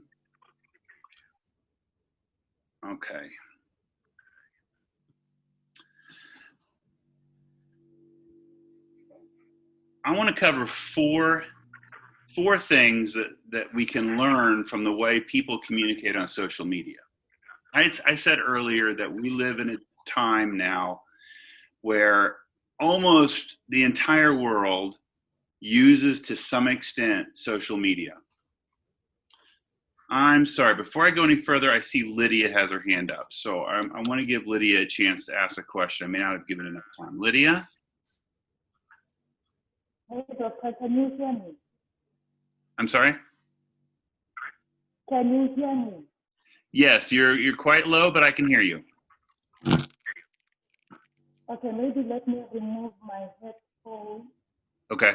Okay. I want to cover four things that we can learn from the way people communicate on social media. I said earlier that we live in a time now where almost the entire world uses, to some extent, social media. I'm sorry, before I go any further, I see Lydia has her hand up. So I want to give Lydia a chance to ask a question. I may not have given enough time. Lydia? Hey, Doctor, can you hear me? I'm sorry? Can you hear me? Yes, you're quite low, but I can hear you. Okay, maybe let me remove my headphone. Okay.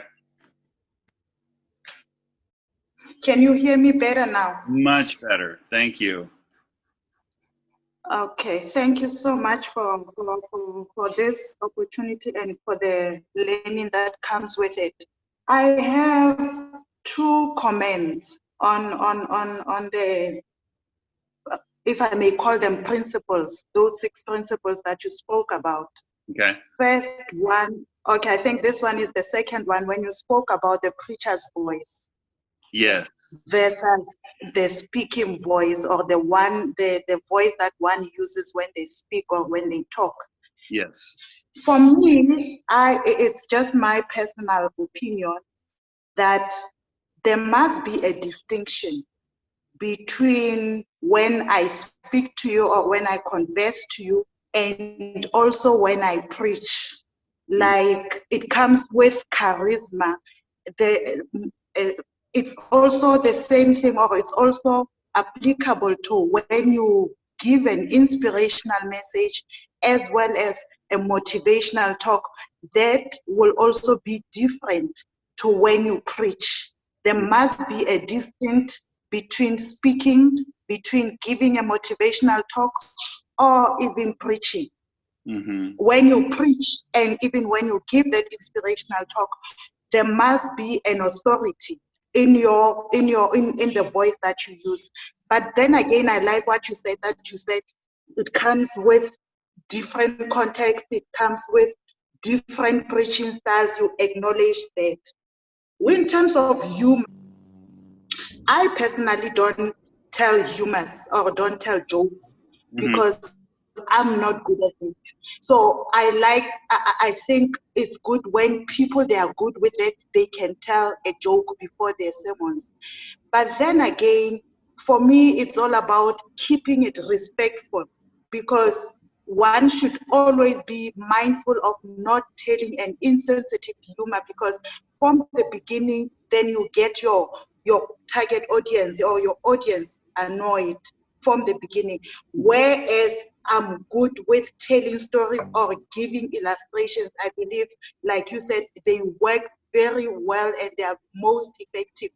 Can you hear me better now? Much better. Thank you. Okay, thank you so much for this opportunity and for the learning that comes with it. I have two comments on the, if I may call them principles, those 6 principles that you spoke about. Okay. First one, okay, I think this one is the second one, when you spoke about the preacher's voice. Yes. Versus the speaking voice, or the voice that one uses when they speak or when they talk. Yes. For me, it's just my personal opinion that there must be a distinction between when I speak to you or when I converse to you, and also when I preach. Like, it comes with charisma. It's also the same thing, or it's also applicable to when you give an inspirational message as well as a motivational talk. That will also be different to when you preach. There must be a distinct between speaking, between giving a motivational talk, or even preaching. Mm-hmm. When you preach and even when you give that inspirational talk, there must be an authority in the voice that you use. But then again, I like what you said, it comes with different context, it comes with different preaching styles. You acknowledge that. In terms of humor, I personally don't tell humors or don't tell jokes, because I'm not good at it. So I think it's good when people, they are good with it, they can tell a joke before their sermons. But then again, for me, it's all about keeping it respectful, because one should always be mindful of not telling an insensitive humor, because from the beginning, then you get your target audience or your audience annoyed from the beginning. Whereas I'm good with telling stories or giving illustrations. I believe, like you said, they work very well and they are most effective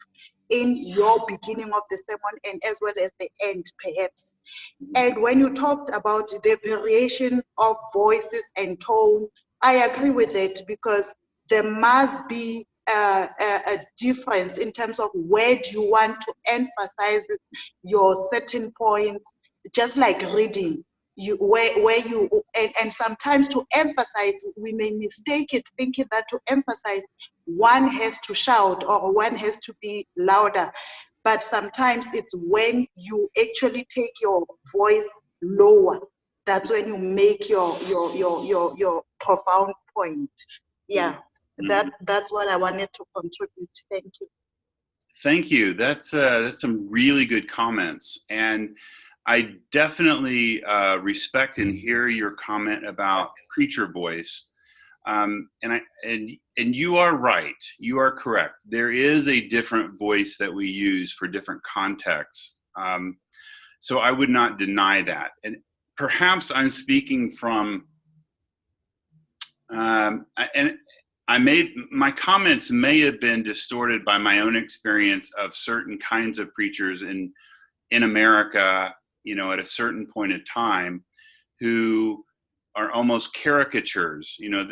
in your beginning of the sermon and as well as the end, perhaps. And when you talked about the variation of voices and tone, I agree with it, because there must be a difference in terms of where do you want to emphasize your certain points, just like reading. And sometimes to emphasize, we may mistake it thinking that to emphasize, one has to shout or one has to be louder. But sometimes it's when you actually take your voice lower, that's when you make your profound point. Yeah, that's what I wanted to contribute. Thank you. Thank you. That's some really good comments. And I definitely respect and hear your comment about preacher voice. And you are right. You are correct. There is a different voice that we use for different contexts. So I would not deny that. And perhaps I'm speaking from, and my comments may have been distorted by my own experience of certain kinds of preachers in America, you know, at a certain point in time, who are almost caricatures. You know,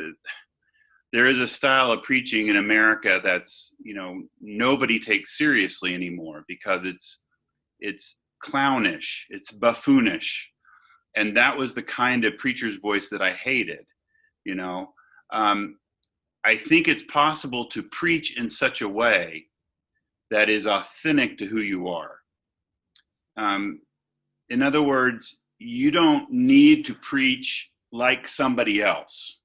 there is a style of preaching in America that's, you know, nobody takes seriously anymore because it's clownish, it's buffoonish. And that was the kind of preacher's voice that I hated, you know. I think it's possible to preach in such a way that is authentic to who you are. In other words, you don't need to preach like somebody else.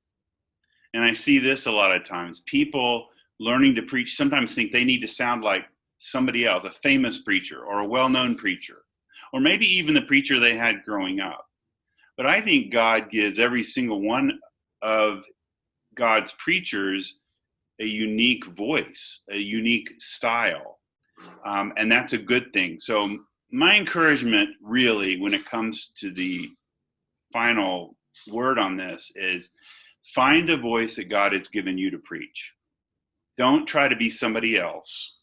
And I see this a lot of times. People learning to preach sometimes think they need to sound like somebody else, a famous preacher or a well-known preacher, or maybe even the preacher they had growing up. But I think God gives every single one of God's preachers a unique voice, a unique style. And that's a good thing. So my encouragement really, when it comes to the final word on this, is find the voice that God has given you to preach. Don't try to be somebody else.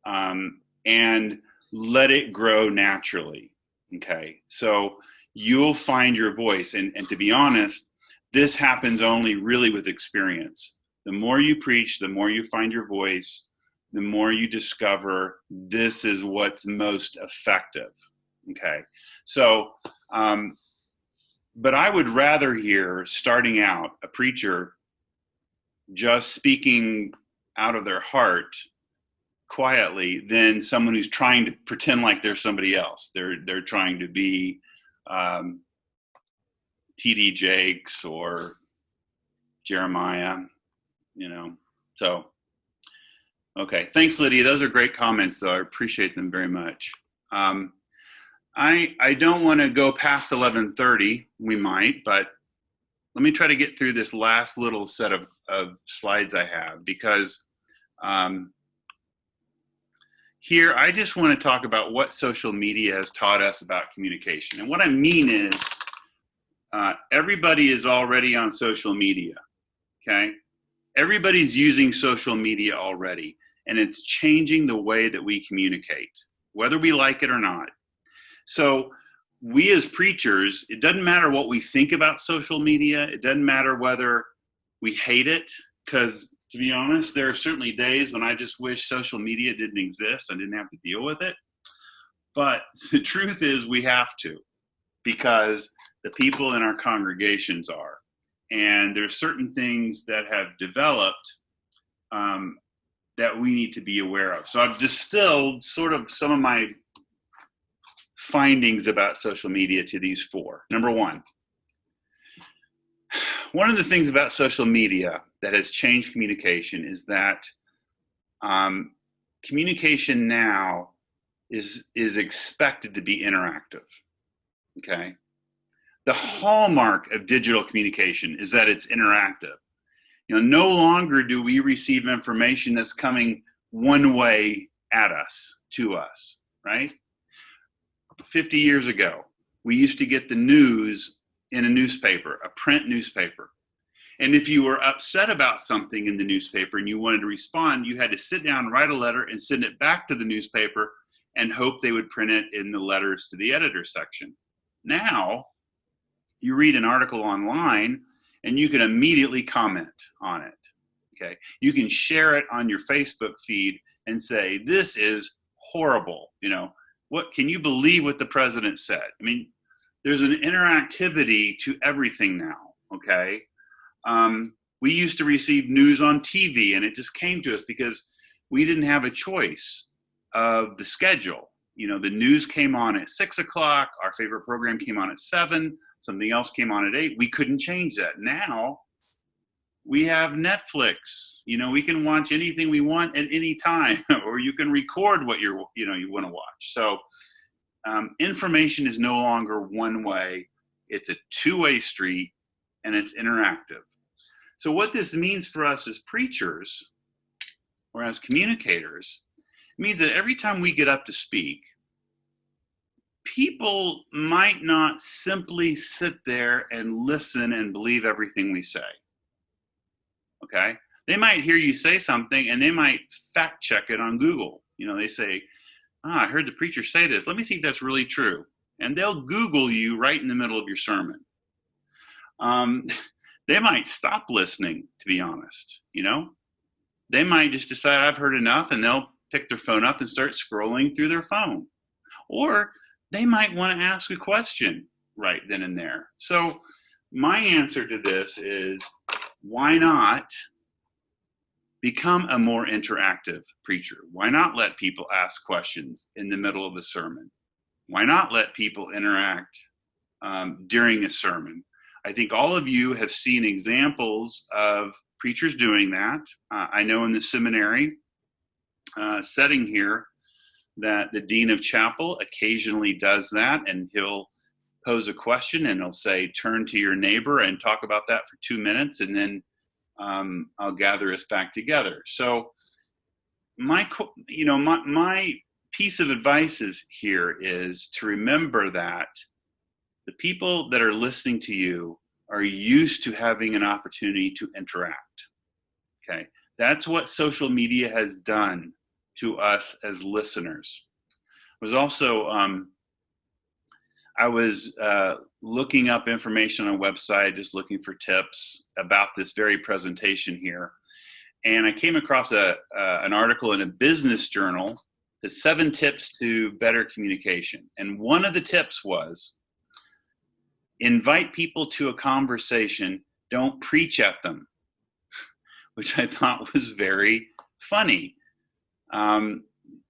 And let it grow naturally. Okay. So you'll find your voice. And to be honest, this happens only really with experience. The more you preach, the more you find your voice, the more you discover this is what's most effective. Okay. So, but I would rather hear, starting out, a preacher just speaking out of their heart quietly than someone who's trying to pretend like they're somebody else. They're trying to be T.D. Jakes or Jeremiah, you know. So, okay. Thanks, Lydia. Those are great comments, though. I appreciate them very much. I don't want to go past 11:30. We might, but let me try to get through this last little set of slides I have, because here I just want to talk about what social media has taught us about communication. And what I mean is everybody is already on social media, okay? Everybody's using social media already, and it's changing the way that we communicate, whether we like it or not. So we as preachers, it doesn't matter what we think about social media. It doesn't matter whether we hate it, because to be honest, there are certainly days when I just wish social media didn't exist. I didn't have to deal with it. But the truth is we have to, because the people in our congregations are. And there's certain things that have developed that we need to be aware of. So I've distilled sort of some of my findings about social media to these four. Number one of the things about social media that has changed communication is that communication now is expected to be interactive. Okay. The hallmark of digital communication is that it's interactive. You know, no longer do we receive information that's coming one way at us, to us, right? 50 years ago, we used to get the news in a newspaper, a print newspaper. And if you were upset about something in the newspaper and you wanted to respond, you had to sit down, write a letter, and send it back to the newspaper and hope they would print it in the letters to the editor section. Now, you read an article online and you can immediately comment on it. Okay, you can share it on your Facebook feed and say, this is horrible. You know, what, can you believe what the president said? I mean, there's an interactivity to everything now. Okay. We used to receive news on TV and it just came to us because we didn't have a choice of the schedule. You know, the news came on at 6 o'clock, our favorite program came on at 7, something else came on at 8. We couldn't change that. Now we have Netflix. You know, we can watch anything we want at any time, or you can record what you want to watch. So information is no longer one way. It's a two-way street, and it's interactive. So what this means for us as preachers or as communicators, it means that every time we get up to speak, people might not simply sit there and listen and believe everything we say. Okay? They might hear you say something and they might fact check it on Google. They say, I heard the preacher say this. Let me see if that's really true. And they'll Google you right in the middle of your sermon. They might stop listening, to be honest. They might just decide I've heard enough, and they'll pick their phone up and start scrolling through their phone. Or they might want to ask a question right then and there. So my answer to this is, why not become a more interactive preacher? Why not let people ask questions in the middle of a sermon? Why not let people interact during a sermon? I think all of you have seen examples of preachers doing that. I know in the seminary setting here that the dean of chapel occasionally does that, and he'll pose a question and he'll say, turn to your neighbor and talk about that for 2 minutes, and then I'll gather us back together. So my piece of advice is to remember that the people that are listening to you are used to having an opportunity to interact. Okay, that's what social media has done to us as listeners. It was also I was looking up information on a website, just looking for tips about this very presentation here. And I came across an article in a business journal, the 7 tips to better communication. And one of the tips was, invite people to a conversation, don't preach at them, which I thought was very funny.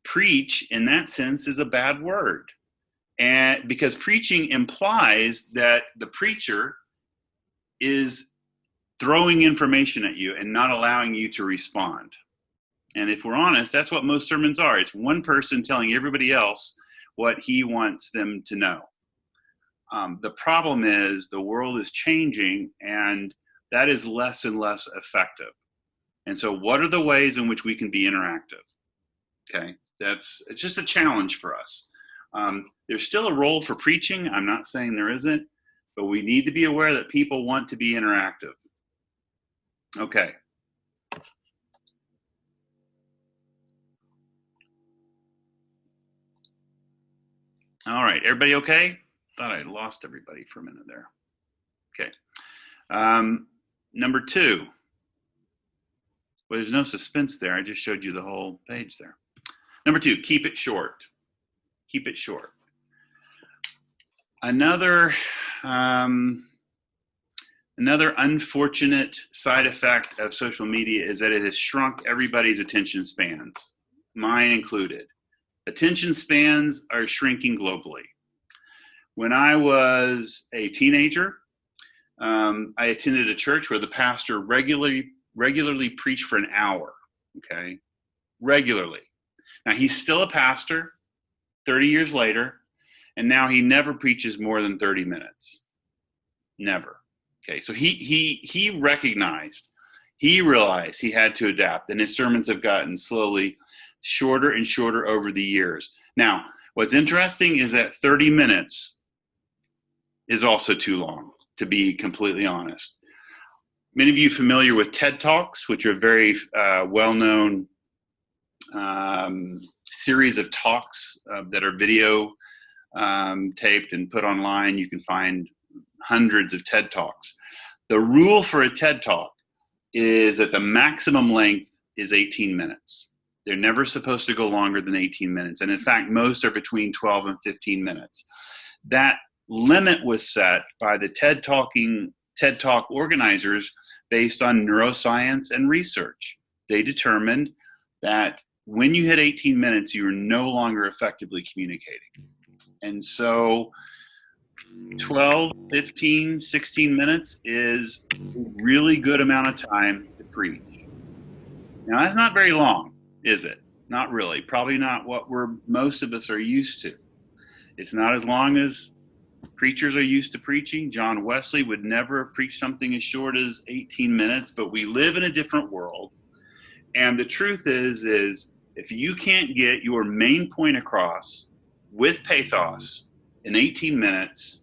Preach, in that sense, is a bad word. And because preaching implies that the preacher is throwing information at you and not allowing you to respond. And if we're honest, that's what most sermons are. It's one person telling everybody else what he wants them to know. The problem is the world is changing, and that is less and less effective. And so what are the ways in which we can be interactive? Okay, it's just a challenge for us. There's still a role for preaching. I'm not saying there isn't, but we need to be aware that people want to be interactive. Okay. All right, everybody okay? Thought I lost everybody for a minute there. Okay. Number 2. Well, there's no suspense there. I just showed you the whole page there. Number 2, keep it short. Keep it short. Another unfortunate side effect of social media is that it has shrunk everybody's attention spans, mine included. Attention spans are shrinking globally. When I was a teenager, I attended a church where the pastor regularly preached for an hour, okay? Regularly. Now, he's still a pastor 30 years later, and now he never preaches more than 30 minutes. Never. Okay, so he recognized, he realized he had to adapt, and his sermons have gotten slowly shorter and shorter over the years. Now, what's interesting is that 30 minutes is also too long, to be completely honest. Many of you familiar with TED Talks, which are very well-known series of talks that are video taped and put online. You can find hundreds of TED Talks. The rule for a TED Talk is that the maximum length is 18 minutes. They're never supposed to go longer than 18 minutes. And in fact, most are between 12 and 15 minutes. That limit was set by the TED Talk organizers based on neuroscience and research. They determined that when you hit 18 minutes, you are no longer effectively communicating. And so 12, 15, 16 minutes is a really good amount of time to preach. Now, that's not very long, is it? Not really. Probably not what most of us are used to. It's not as long as preachers are used to preaching. John Wesley would never have preached something as short as 18 minutes, but we live in a different world. And the truth is if you can't get your main point across with pathos in 18 minutes,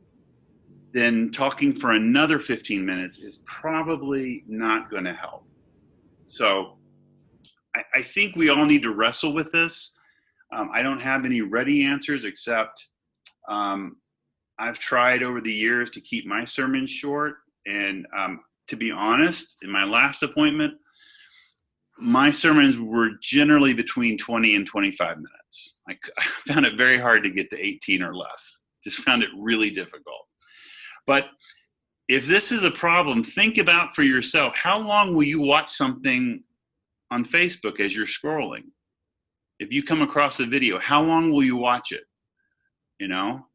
then talking for another 15 minutes is probably not going to help. So I think we all need to wrestle with this. I don't have any ready answers, except I've tried over the years to keep my sermons short. And to be honest, in my last appointment, my sermons were generally between 20 and 25 minutes. I found it very hard to get to 18 or less. Just found it really difficult. But if this is a problem, think about for yourself, how long will you watch something on Facebook as you're scrolling? If you come across a video, how long will you watch it? You know,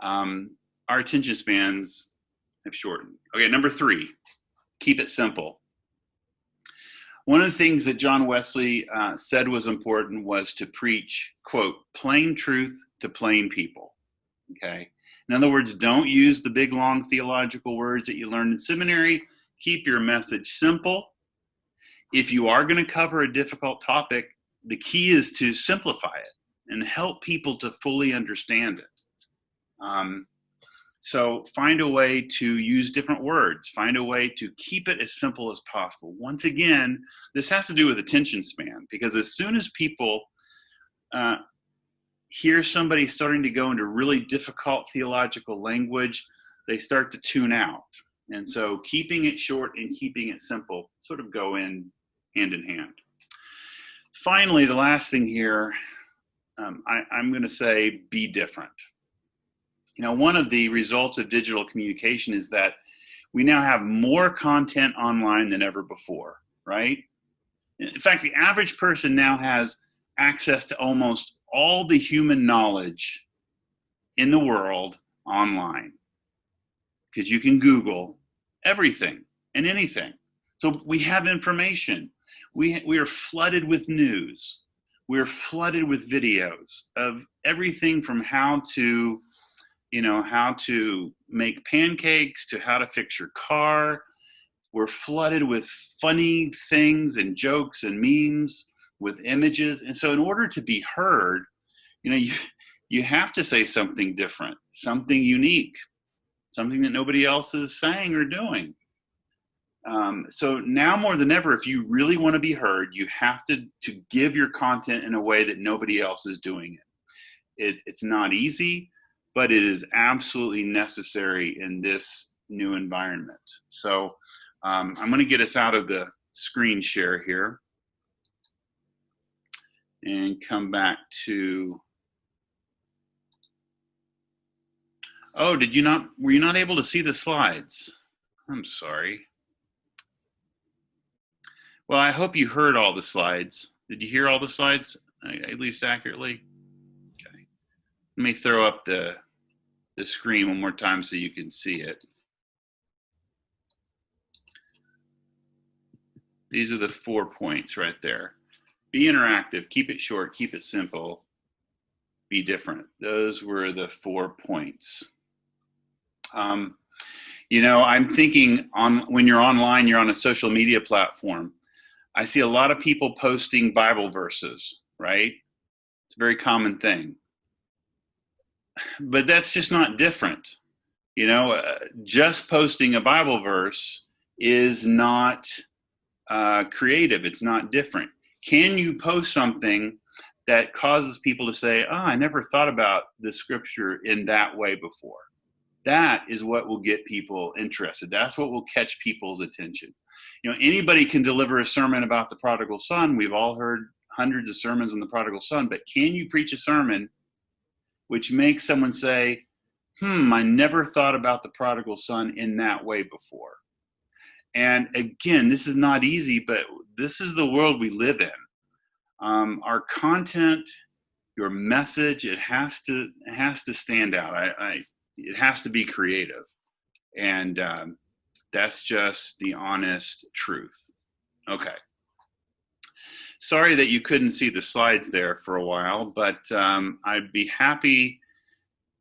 our attention spans have shortened. Okay, number 3, keep it simple. One of the things that John Wesley said was important was to preach, quote, plain truth to plain people, okay? In other words, don't use the big, long theological words that you learned in seminary. Keep your message simple. If you are going to cover a difficult topic, the key is to simplify it and help people to fully understand it. So find a way to use different words. Find a way to keep it as simple as possible. Once again, this has to do with attention span, because as soon as people hear somebody starting to go into really difficult theological language, they start to tune out. And so keeping it short and keeping it simple sort of go in hand. Finally, the last thing here, I'm going to say be different. You know, one of the results of digital communication is that we now have more content online than ever before, right? In fact, the average person now has access to almost all the human knowledge in the world online, because you can Google everything and anything. So we have information. We are flooded with news. We're flooded with videos of everything from how to make pancakes to how to fix your car. We're flooded with funny things and jokes and memes with images. And so in order to be heard, you have to say something different, something unique, something that nobody else is saying or doing. So now more than ever, if you really want to be heard, you have to give your content in a way that nobody else is doing it. It's not easy, but it is absolutely necessary in this new environment. So I'm going to get us out of the screen share here and come back to, oh, were you not able to see the slides? I'm sorry. Well, I hope you heard all the slides. Did you hear all the slides, at least accurately? Okay. Let me throw up the screen one more time so you can see it. These are the 4 points right there. Be interactive, keep it short, keep it simple, be different. Those were the 4 points. I'm thinking when you're online, you're on a social media platform. I see a lot of people posting Bible verses, right? It's a very common thing. But that's just not different. Just posting a Bible verse is not creative. It's not different. Can you post something that causes people to say, oh, I never thought about the scripture in that way before? That is what will get people interested. That's what will catch people's attention. Anybody can deliver a sermon about the prodigal son. We've all heard hundreds of sermons on the prodigal son, but can you preach a sermon which makes someone say, I never thought about the prodigal son in that way before? And again, this is not easy, but this is the world we live in. Our content, your message, it has to stand out. It has to be creative. And that's just the honest truth. Okay. Sorry that you couldn't see the slides there for a while, but I'd be happy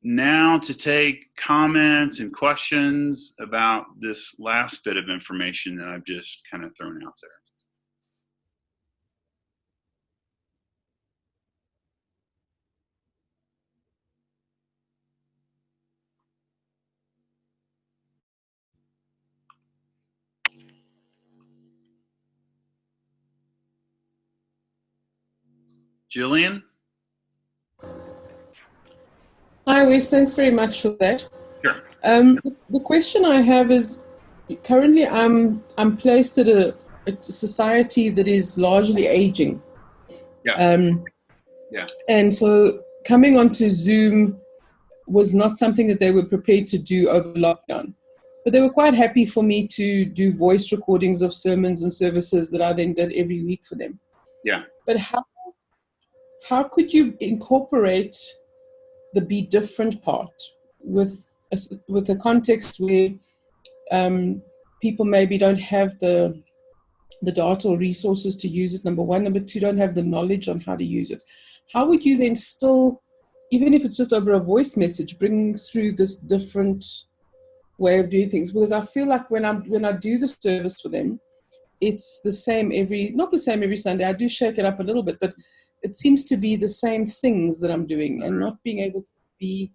now to take comments and questions about this last bit of information that I've just kind of thrown out there. Jillian? Hi, Wes. Thanks very much for that. Sure. The question I have is, currently I'm placed at a society that is largely aging. Yeah. And so coming onto Zoom was not something that they were prepared to do over lockdown. But they were quite happy for me to do voice recordings of sermons and services that I then did every week for them. Yeah. But how could you incorporate the be different part with a context where people maybe don't have the data or resources to use it, number one. Number two, don't have the knowledge on how to use it. How would you then still, even if it's just over a voice message, bring through this different way of doing things? Because I feel like when I do the service for them, it's the same not the same every Sunday. I do shake it up a little bit, but it seems to be the same things that I'm doing, and not being able to be,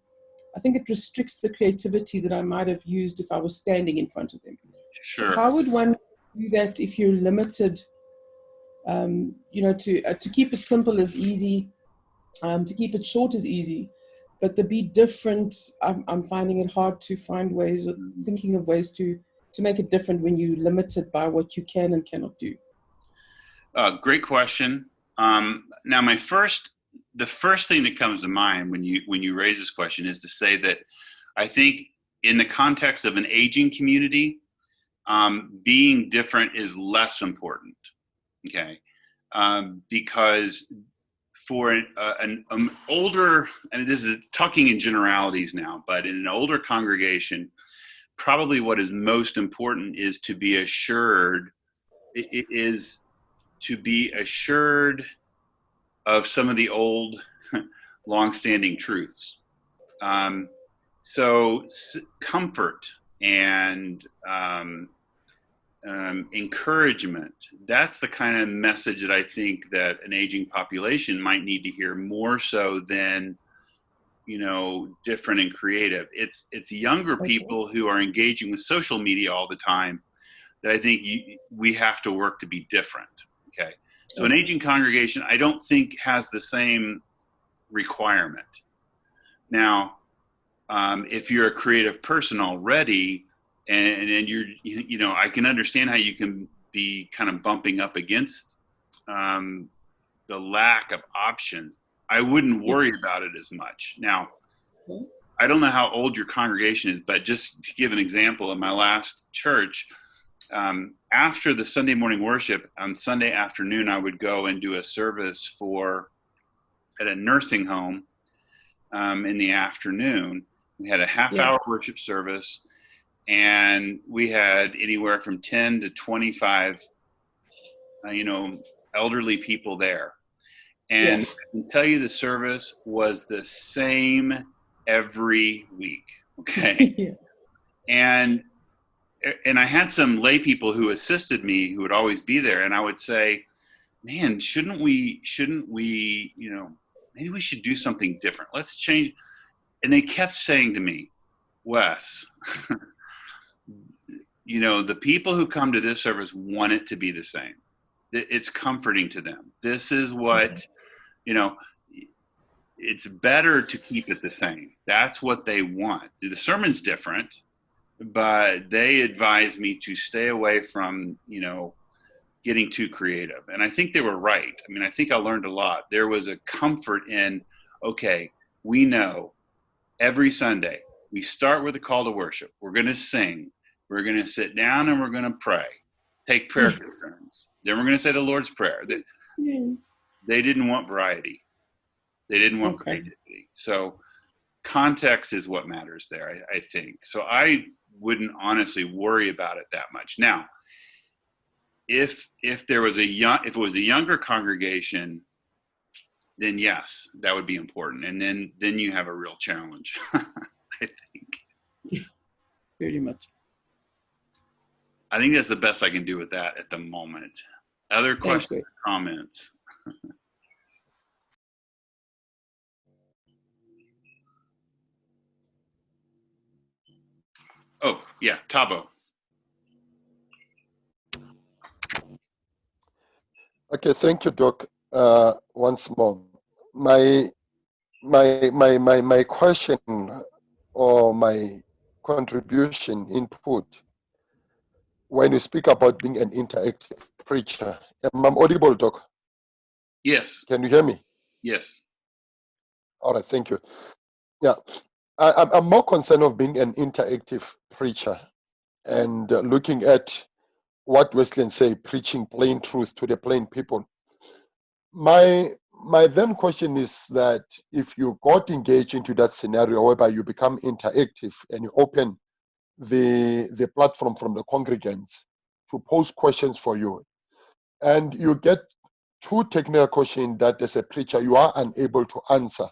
I think it restricts the creativity that I might have used if I was standing in front of them. Sure. So how would one do that if you're limited, to keep it simple is easy, to keep it short is easy, but to be different, I'm finding it hard to find ways of thinking of ways to make it different when you're limited by what you can and cannot do. Great question. Now, the first thing that comes to mind when you raise this question is to say that I think in the context of an aging community, being different is less important. Okay, because for an older, and this is talking in generalities now, but in an older congregation, probably what is most important is to be assured. It is to be assured of some of the old, long-standing truths. So comfort and encouragement, that's the kind of message that I think that an aging population might need to hear more so than, different and creative. It's younger people who are engaging with social media all the time that I think we have to work to be different. Okay. So an aging congregation, I don't think has the same requirement. Now, if you're a creative person already, and you're, I can understand how you can be kind of bumping up against the lack of options. I wouldn't worry about it as much. Now, I don't know how old your congregation is, but just to give an example, in my last church, after the Sunday morning worship on Sunday afternoon, I would go and do a service at a nursing home in the afternoon. We had a half-hour worship service, and we had anywhere from 10 to 25, elderly people there. And I can tell you the service was the same every week. Okay. And I had some lay people who assisted me who would always be there. And I would say, man, shouldn't we, maybe we should do something different. Let's change. And they kept saying to me, Wes, the people who come to this service want it to be the same. It's comforting to them. This is what, it's better to keep it the same. That's what they want. The sermon's different, but they advised me to stay away from, getting too creative. And I think they were right. I mean, I think I learned a lot. There was a comfort in, okay, we know every Sunday we start with a call to worship. We're going to sing. We're going to sit down and we're going to pray, take prayer concerns. Then we're going to say the Lord's Prayer. They didn't want variety. They didn't want creativity. So context is what matters there, I think. So I wouldn't honestly worry about it that much. Now, if it was a younger congregation, then yes, that would be important. And then you have a real challenge, I think. Very much. I think that's the best I can do with that at the moment. Other questions, comments? Oh, yeah, Tabo. Okay, thank you, Doc. Once more, my question or my contribution input when you speak about being an interactive preacher. Am I audible, Doc? Yes. Can you hear me? Yes. All right, thank you. Yeah, I'm more concerned of being an interactive preacher and looking at what Wesleyan say, preaching plain truth to the plain people. My then question is that if you got engaged into that scenario whereby you become interactive and you open the platform from the congregants to pose questions for you, and you get two technical questions that as a preacher you are unable to answer,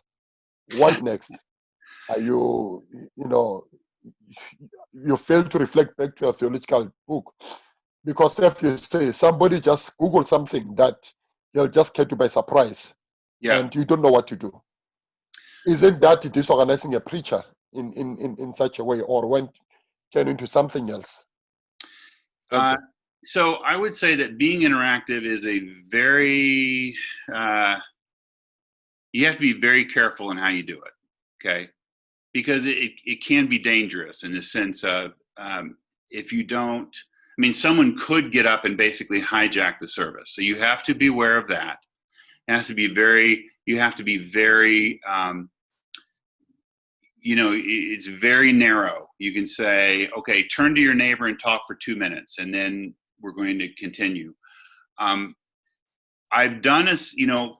what next? Are you you fail to reflect back to your theological book? Because if you say somebody just Google something that you'll just catch you by surprise, yeah, and you don't know what to do, isn't that disorganizing a preacher in such a way, or when turn into something else? So I would say that being interactive is a very you have to be very careful in how you do it, okay? Because it can be dangerous in the sense of if you don't, I mean, someone could get up and basically hijack the service. So you have to be aware of that. It has to be very, you have to be very, it's very narrow. You can say, okay, turn to your neighbor and talk for 2 minutes, and then we're going to continue. I've done this,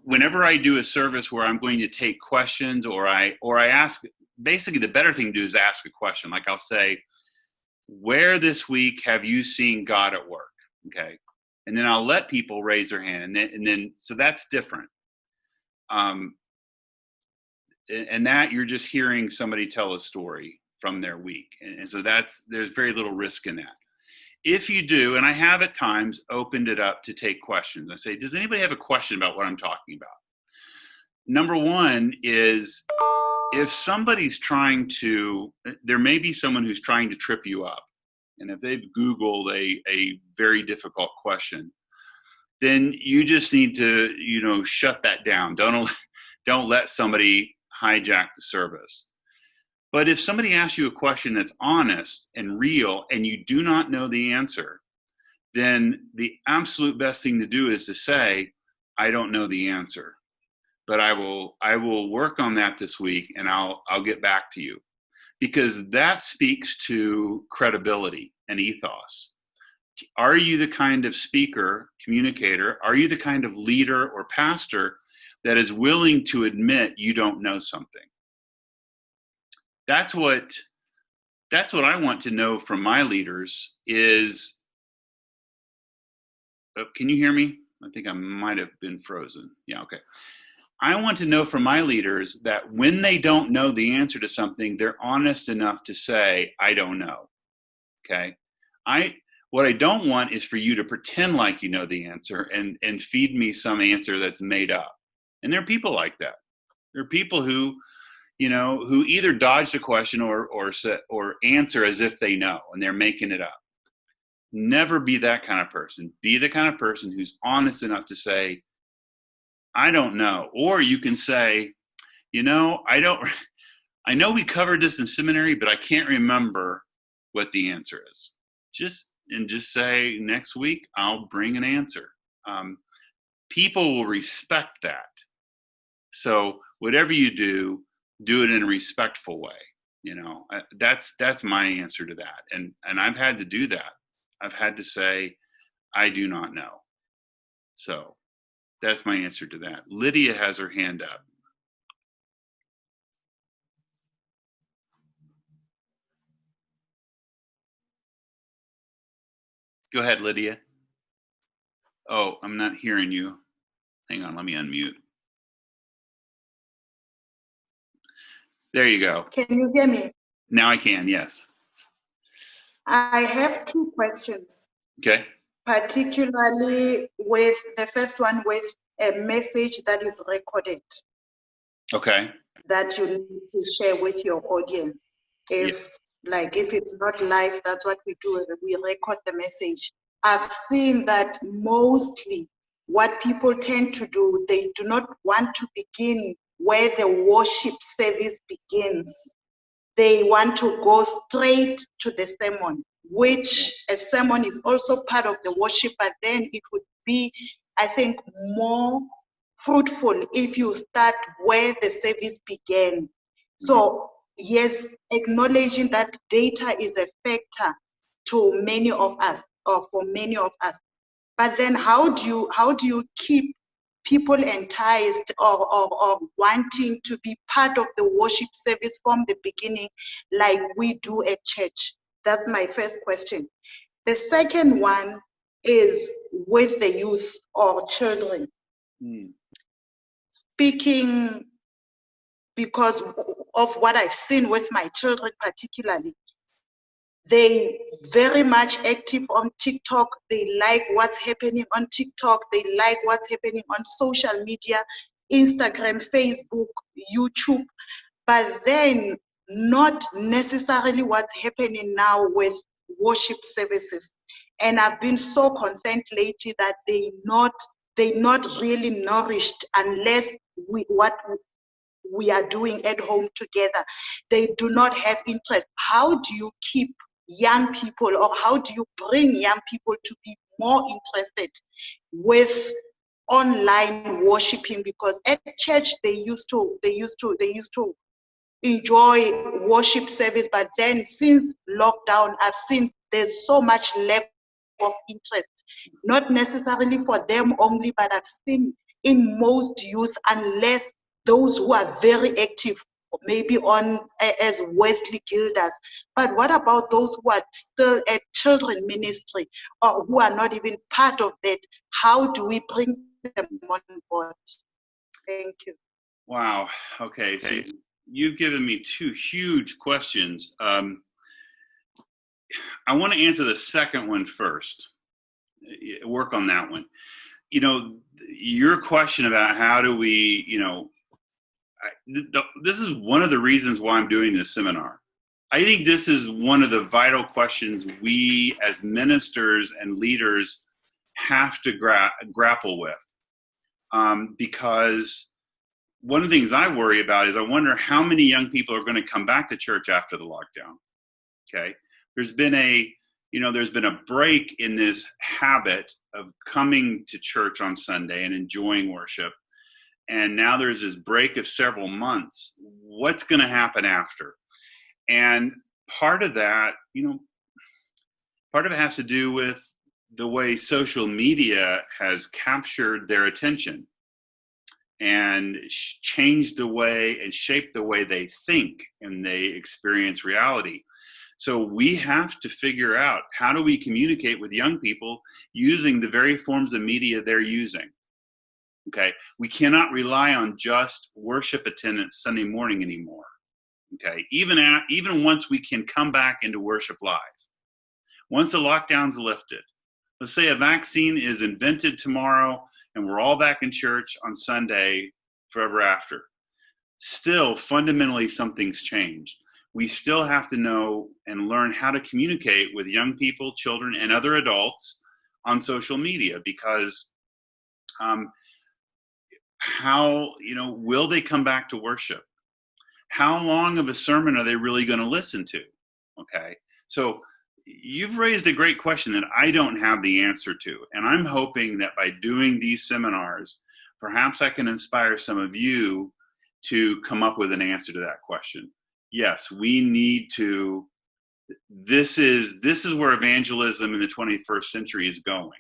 whenever I do a service where I'm going to take questions or I ask, basically the better thing to do is ask a question. Like I'll say, where this week have you seen God at work? Okay. And then I'll let people raise their hand. And then so that's different. And that you're just hearing somebody tell a story from their week. And so there's very little risk in that. If you do, and I have at times opened it up to take questions. I say, does anybody have a question about what I'm talking about? Number one is if somebody's there may be someone who's trying to trip you up. And if they've Googled a very difficult question, then you just need to, shut that down. Don't let somebody hijack the service. But if somebody asks you a question that's honest and real and you do not know the answer, then the absolute best thing to do is to say, I don't know the answer, but I will work on that this week and I'll get back to you. Because that speaks to credibility and ethos. Are you the kind of speaker, communicator? Are you the kind of leader or pastor that is willing to admit you don't know something? That's what I want to know from my leaders is, can you hear me? I think I might have been frozen. Yeah, okay. I want to know from my leaders that when they don't know the answer to something, they're honest enough to say, I don't know. Okay. What I don't want is for you to pretend like you know the answer and feed me some answer that's made up. And there are people like that. There are people who either dodge the question or answer as if they know and they're making it up. Never be that kind of person. Be the kind of person who's honest enough to say, I don't know. Or you can say, I know we covered this in seminary, but I can't remember what the answer is. Just say next week, I'll bring an answer. People will respect that. So whatever you do it in a respectful way. That's my answer to that. And I've had to do that. I've had to say, I do not know. So that's my answer to that. Lydia has her hand up. Go ahead, Lydia. Oh, I'm not hearing you. Hang on, let me unmute. There you go. Can you hear me? Now I can, yes. I have two questions. Okay. Particularly with the first one with a message that is recorded. Okay. That you need to share with your audience. If it's not live, that's what we do. We record the message. I've seen that mostly what people tend to do, they do not want to begin where the worship service begins. They want to go straight to the sermon, which a sermon is also part of the worship, but then it would be, I think, more fruitful if you start where the service began. So yes, acknowledging that data is a factor to many of us, or for many of us. But then how do you keep people enticed or wanting to be part of the worship service from the beginning, like we do at church? That's my first question. The second one is with the youth or children. Speaking because of what I've seen with my children particularly, they very much active on TikTok. They like what's happening on TikTok. They like what's happening on social media, Instagram, Facebook, YouTube, but then not necessarily what's happening now with worship services. And I've been so concerned lately that they're not really nourished unless what we are doing at home together. They do not have interest. How do you keep young people, or how do you bring young people to be more interested with online worshiping? Because at church they used to enjoy worship service, but then since lockdown, I've seen there's so much lack of interest, not necessarily for them only, but I've seen in most youth, unless those who are very active, maybe on as Wesley Guilders. But what about those who are still at children ministry, or who are not even part of that? How do we bring them on board? Thank you. Wow. Okay. So you've given me two huge questions. I want to answer the second one first. Work on that one. You know, your question about how do we, this is one of the reasons why I'm doing this seminar. I think this is one of the vital questions we as ministers and leaders have to grapple with. Because one of the things I worry about is I wonder how many young people are going to come back to church after the lockdown. Okay. There's been a break in this habit of coming to church on Sunday and enjoying worship. And now there's this break of several months. What's going to happen after? And part of that, part of it has to do with the way social media has captured their attention and changed the way and shaped the way they think and they experience reality. So we have to figure out, how do we communicate with young people using the very forms of media they're using? Okay, we cannot rely on just worship attendance Sunday morning anymore. Okay, even once we can come back into worship live, once the lockdown's lifted, let's say a vaccine is invented tomorrow and we're all back in church on Sunday forever after. Still, fundamentally, something's changed. We still have to know and learn how to communicate with young people, children, and other adults on social media, because will they come back to worship? How long of a sermon are they really going to listen to? Okay, so you've raised a great question that I don't have the answer to, and I'm hoping that by doing these seminars, perhaps I can inspire some of you to come up with an answer to that question. Yes, we need to. This is where evangelism in the 21st century is going.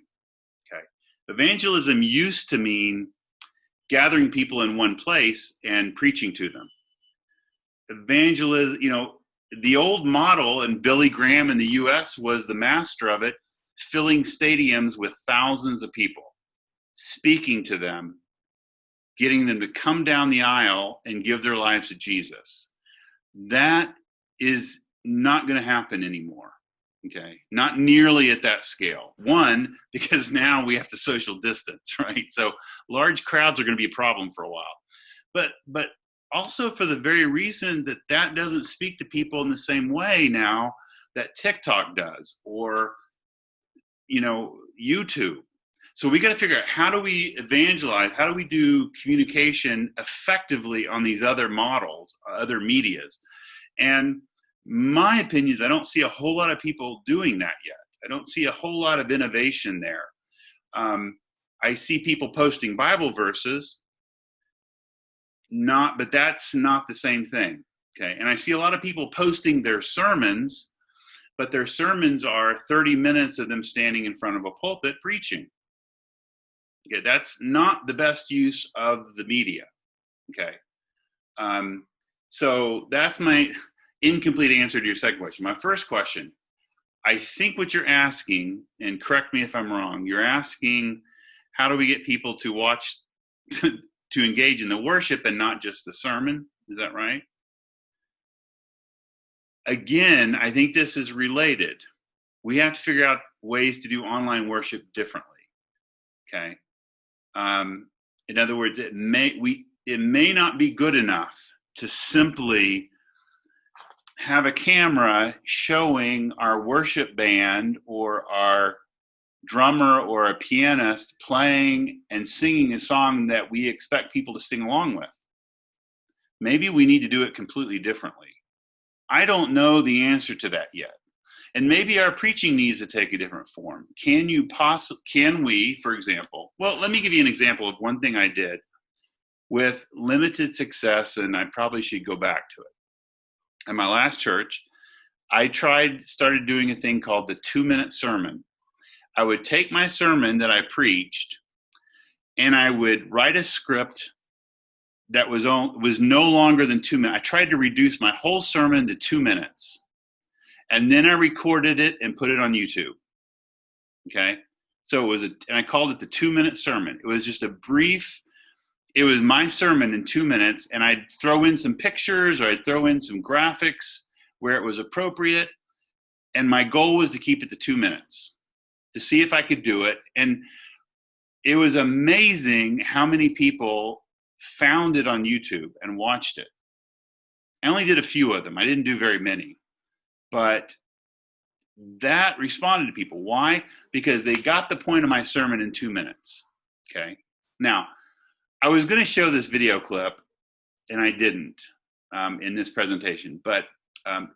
Okay, evangelism used to mean gathering people in one place and preaching to them. Evangelism, the old model, and Billy Graham in the U.S. was the master of it, filling stadiums with thousands of people, speaking to them, getting them to come down the aisle and give their lives to Jesus. That is not going to happen anymore. Okay, not nearly at that scale. One, because now we have to social distance, right? So large crowds are going to be a problem for a while. But also for the very reason that that doesn't speak to people in the same way now that TikTok does, or YouTube. So we got to figure out, how do we evangelize? How do we do communication effectively on these other models, other medias? And my opinion is I don't see a whole lot of people doing that yet. I don't see a whole lot of innovation there. I see people posting Bible verses, but that's not the same thing. Okay, and I see a lot of people posting their sermons, but their sermons are 30 minutes of them standing in front of a pulpit preaching. Okay, that's not the best use of the media. Okay, so that's my incomplete answer to your second question. My first question, I think what you're asking, and correct me if I'm wrong, you're asking, how do we get people to watch, to engage in the worship and not just the sermon? Is that right? Again, I think this is related. We have to figure out ways to do online worship differently. Okay. In other words, it may not be good enough to simply have a camera showing our worship band or our drummer or a pianist playing and singing a song that we expect people to sing along with. Maybe we need to do it completely differently. I don't know the answer to that yet. And maybe our preaching needs to take a different form. Can we, for example, well, let me give you an example of one thing I did with limited success, and I probably should go back to it. At my last church, I started doing a thing called the 2-minute sermon. I would take my sermon that I preached, and I would write a script that was no longer than 2 minutes. I tried to reduce my whole sermon to 2 minutes. And then I recorded it and put it on YouTube. Okay? So and I called it the 2-minute sermon. It was just it was my sermon in 2 minutes, and I'd throw in some pictures, or I'd throw in some graphics where it was appropriate. And my goal was to keep it to 2 minutes, to see if I could do it. And it was amazing how many people found it on YouTube and watched it. I only did a few of them. I didn't do very many. But that responded to people. Why? Because they got the point of my sermon in 2 minutes. Okay. Now, I was going to show this video clip, and I didn't in this presentation. But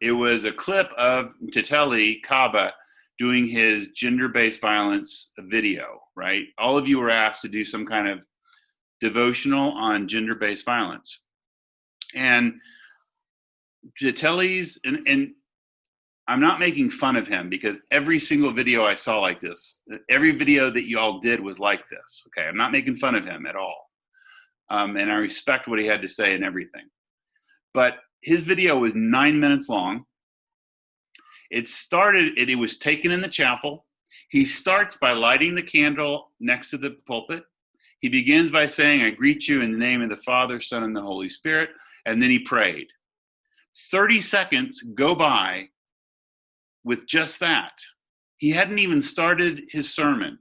it was a clip of Teteli Kaba doing his gender-based violence video, right? All of you were asked to do some kind of devotional on gender-based violence. And Teteli's, and I'm not making fun of him, because every single video I saw like this, every video that you all did was like this. Okay, I'm not making fun of him at all. And I respect what he had to say and everything. But his video was 9 minutes long. It was taken in the chapel. He starts by lighting the candle next to the pulpit. He begins by saying, "I greet you in the name of the Father, Son, and the Holy Spirit." And then he prayed. 30 seconds go by with just that. He hadn't even started his sermon,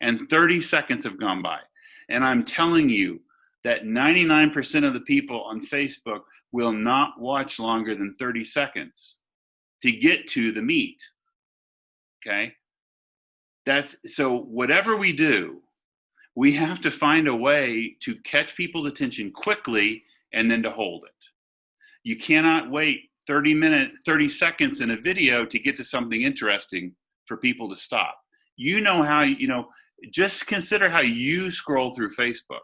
and 30 seconds have gone by. And I'm telling you that 99% of the people on Facebook will not watch longer than 30 seconds to get to the meat. Okay? So whatever we do, we have to find a way to catch people's attention quickly and then to hold it. You cannot wait 30 seconds in a video to get to something interesting for people to stop. You know how, just consider how you scroll through Facebook.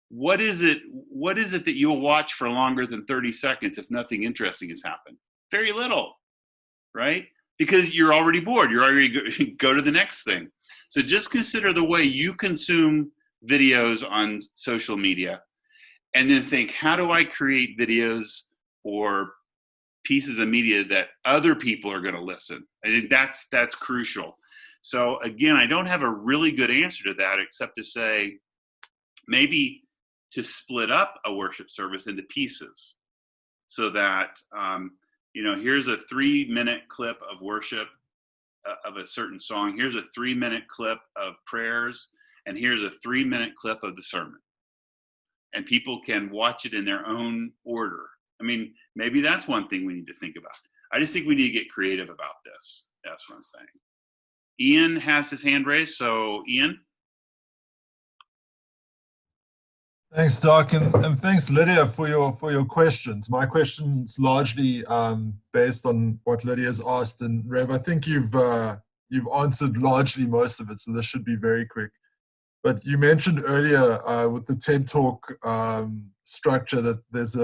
What is it that you'll watch for longer than 30 seconds if nothing interesting has happened? Very little, right? Because you're already bored. You're already go to the next thing. So just consider the way you consume videos on social media, and then think, how do I create videos or pieces of media that other people are going to listen? I think that's crucial. So again, I don't have a really good answer to that, except to say maybe to split up a worship service into pieces. so that, here's a 3-minute clip of worship of a certain song. Here's a 3-minute clip of prayers, and here's a 3-minute clip of the sermon. And people can watch it in their own order. I mean, maybe that's one thing we need to think about. I just think we need to get creative about this. That's what I'm saying. Ian has his hand raised, so Ian. Thanks, Doc, and thanks, Lydia, for your questions. My question's largely based on what Lydia's asked, and Rev, I think you've answered largely most of it, so this should be very quick. But you mentioned earlier with the TED Talk structure that there's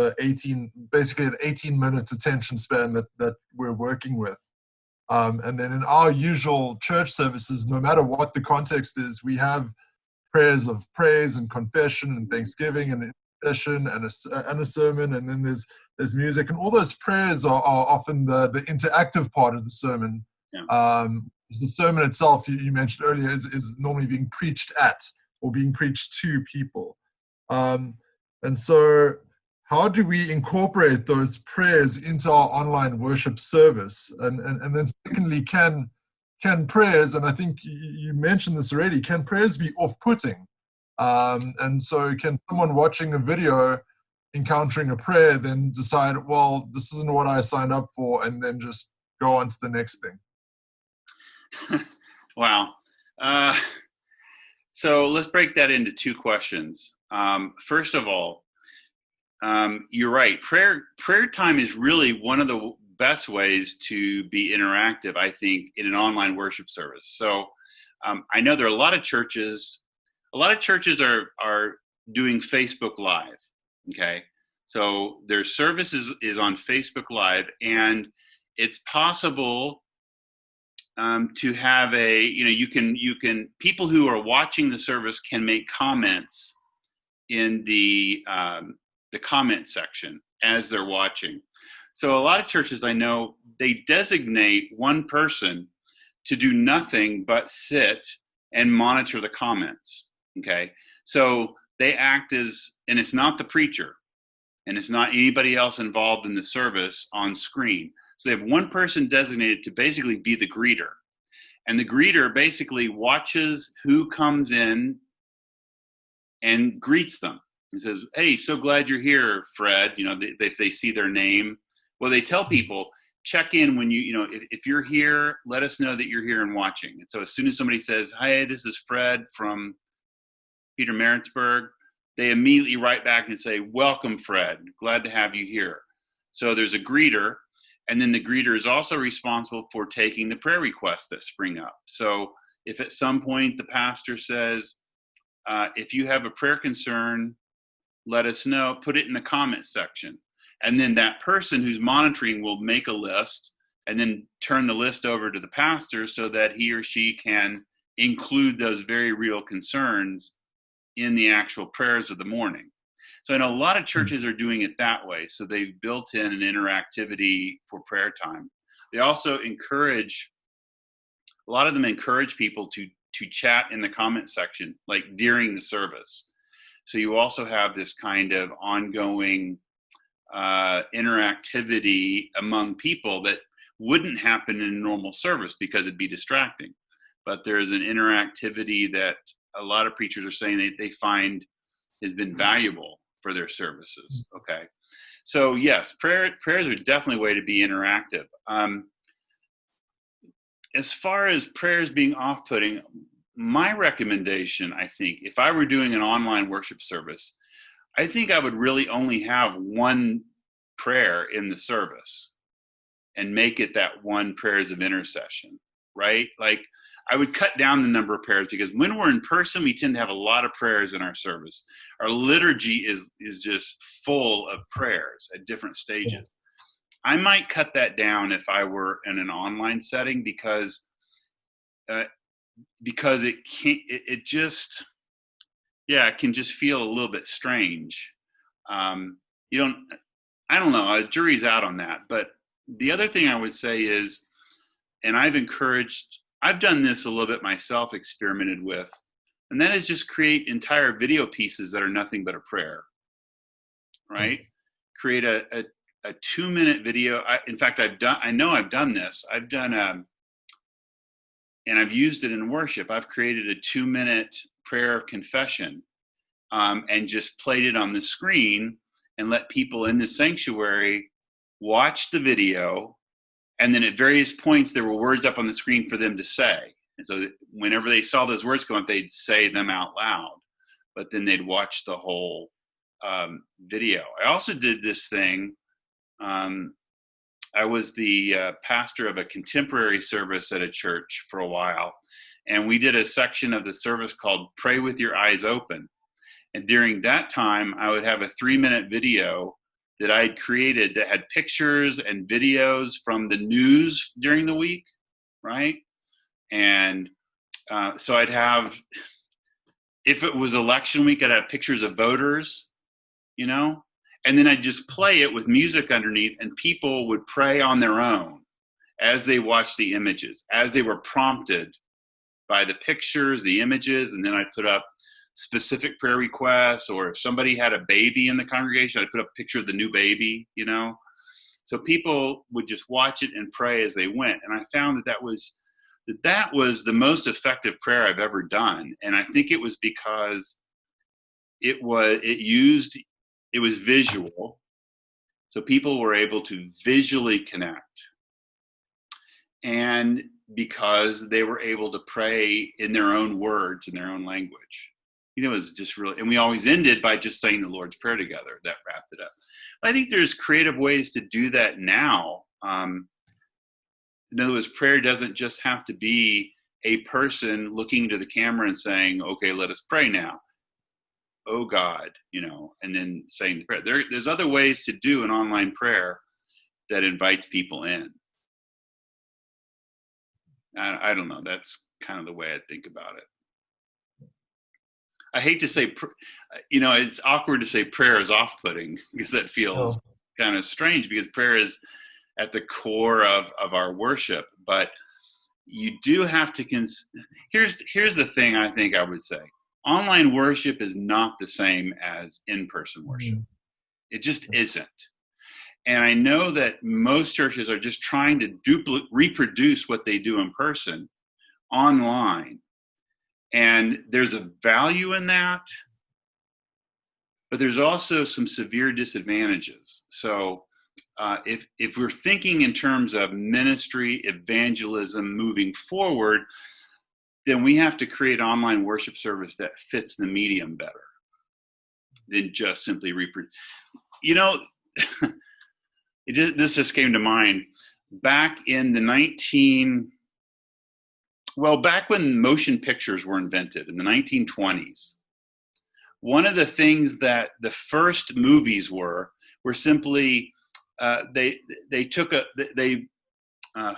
basically an 18-minute attention span that we're working with. And then in our usual church services, no matter what the context is, we have prayers of praise and confession and thanksgiving and intercession and a sermon, and then there's music, and all those prayers are often the interactive part of the sermon. Yeah. The sermon itself, you mentioned earlier, is normally being preached at or being preached to people. And so how do we incorporate those prayers into our online worship service? And then secondly, can prayers, and I think you mentioned this already, can prayers be off-putting? And so can someone watching a video encountering a prayer then decide, well, this isn't what I signed up for, and then just go on to the next thing? Wow. So let's break that into two questions. First of all, you're right. Prayer time is really one of the best ways to be interactive, I think, in an online worship service. So I know there are a lot of churches are doing Facebook Live. Okay. So their service is on Facebook Live, and it's possible to have you can people who are watching the service can make comments in the comment section as they're watching. So a lot of churches I know, they designate one person to do nothing but sit and monitor the comments. Okay, so they act as, and it's not the preacher, and it's not anybody else involved in the service on screen. So they have one person designated to basically be the greeter. And the greeter basically watches who comes in and greets them. He says, hey, so glad you're here, Fred. They see their name. Well, they tell people, check in when if you're here, let us know that you're here and watching. And so as soon as somebody says, hey, this is Fred from Peter Maritzburg, they immediately write back and say, welcome, Fred. Glad to have you here. So there's a greeter, and then the greeter is also responsible for taking the prayer requests that spring up. So if at some point the pastor says, if you have a prayer concern, let us know, put it in the comment section. And then that person who's monitoring will make a list and then turn the list over to the pastor so that he or she can include those very real concerns in the actual prayers of the morning. So I know a lot of churches are doing it that way. So they've built in an interactivity for prayer time. They also a lot of them encourage people to chat in the comment section, like during the service. So you also have this kind of ongoing interactivity among people that wouldn't happen in a normal service because it'd be distracting. But there's an interactivity that a lot of preachers are saying they find has been valuable for their services. Okay. So yes, prayers are definitely a way to be interactive. As far as prayers being off-putting, my recommendation, I think, if I were doing an online worship service, I think I would really only have one prayer in the service and make it that one prayers of intercession, right? Like I would cut down the number of prayers, because when we're in person, we tend to have a lot of prayers in our service. Our liturgy is just full of prayers at different stages. I might cut that down if I were in an online setting, because it can just feel a little bit strange. I don't know, a jury's out on that. But the other thing I would say is, and I've done this a little bit myself, experimented with, and that is just create entire video pieces that are nothing but a prayer, right? Create a a 2-minute video. In fact, I've done this. And I've used it in worship. I've created a 2-minute prayer of confession, and just played it on the screen and let people in the sanctuary watch the video. And then at various points, there were words up on the screen for them to say. And so whenever they saw those words come up, they'd say them out loud, but then they'd watch the whole video. I also did this thing. I was the pastor of a contemporary service at a church for a while, and we did a section of the service called Pray with Your Eyes Open. And during that time, I would have a 3-minute video that I had created that had pictures and videos from the news during the week, right? And so I'd have, if it was election week, I'd have pictures of voters, you know? And then I'd just play it with music underneath, and people would pray on their own as they watched the images, as they were prompted by the pictures, the images, and then I'd put up specific prayer requests, or if somebody had a baby in the congregation, I'd put up a picture of the new baby, you know? So people would just watch it and pray as they went. And I found that was the most effective prayer I've ever done. And I think it was because it was visual. So people were able to visually connect. And because they were able to pray in their own words, in their own language. You know, it was just really, and we always ended by just saying the Lord's Prayer together. That wrapped it up. I think there's creative ways to do that now. In other words, prayer doesn't just have to be a person looking to the camera and saying, okay, let us pray now. Oh God, you know, and then saying the prayer. There's other ways to do an online prayer that invites people in. I don't know. That's kind of the way I think about it. I hate to say, you know, it's awkward to say prayer is off-putting, because that feels kind of strange, because prayer is at the core of our worship. But you do have to here's the thing I think I would say. Online worship is not the same as in-person worship. It just isn't. And I know that most churches are just trying to reproduce what they do in person online. And there's a value in that, but there's also some severe disadvantages. So if we're thinking in terms of ministry, evangelism moving forward, then we have to create online worship service that fits the medium better than just simply reproduce. You know, this just came to mind. Back in the back when motion pictures were invented in the 1920s, one of the things that the first movies were simply they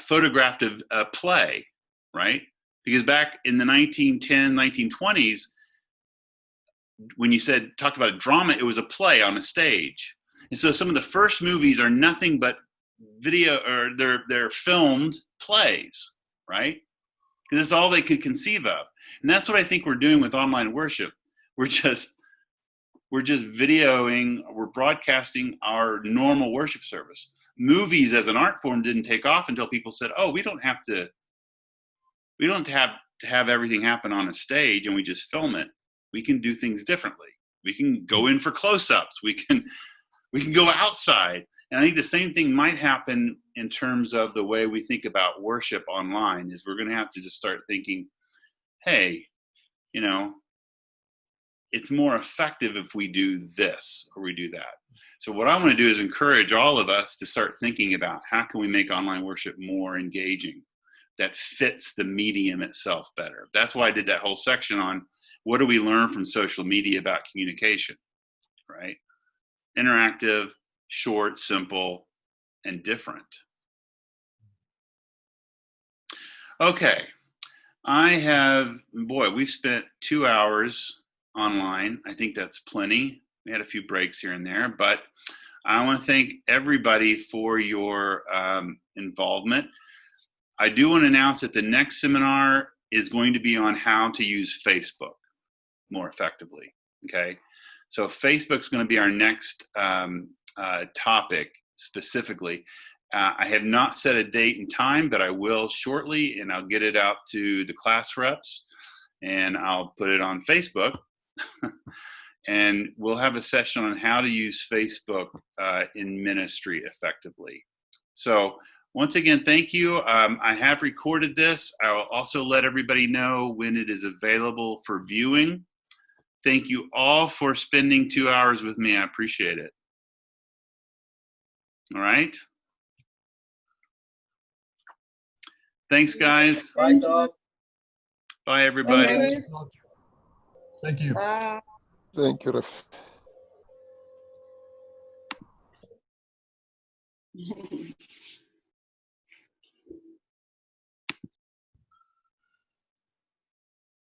photographed a play, right? Because back in the 1920s, when you talked about a drama, it was a play on a stage. And so some of the first movies are nothing but video, or they're filmed plays, right? Because it's all they could conceive of. And that's what I think we're doing with online worship. We're just videoing, we're broadcasting our normal worship service. Movies as an art form didn't take off until people said, oh, we don't have to have everything happen on a stage and we just film it. We can do things differently. We can go in for close-ups. We can go outside. And I think the same thing might happen in terms of the way we think about worship online, is we're going to have to just start thinking, hey, you know, it's more effective if we do this or we do that. So what I want to do is encourage all of us to start thinking about how can we make online worship more engaging, that fits the medium itself better. That's why I did that whole section on what do we learn from social media about communication, right? Interactive, short, simple, and different. Okay, we've spent 2 hours online. I think that's plenty. We had a few breaks here and there, but I want to thank everybody for your involvement. I do want to announce that the next seminar is going to be on how to use Facebook more effectively, okay? So Facebook's going to be our next topic. specifically. I have not set a date and time, but I will shortly, and I'll get it out to the class reps, and I'll put it on Facebook. And we'll have a session on how to use Facebook in ministry effectively. So once again, thank you. I have recorded this. I'll also let everybody know when it is available for viewing. Thank you all for spending 2 hours with me. I appreciate it. All right. Thanks, guys. Bye, Doc. Bye, everybody. Thanks, Wes. Thank you. Thank you, Ref.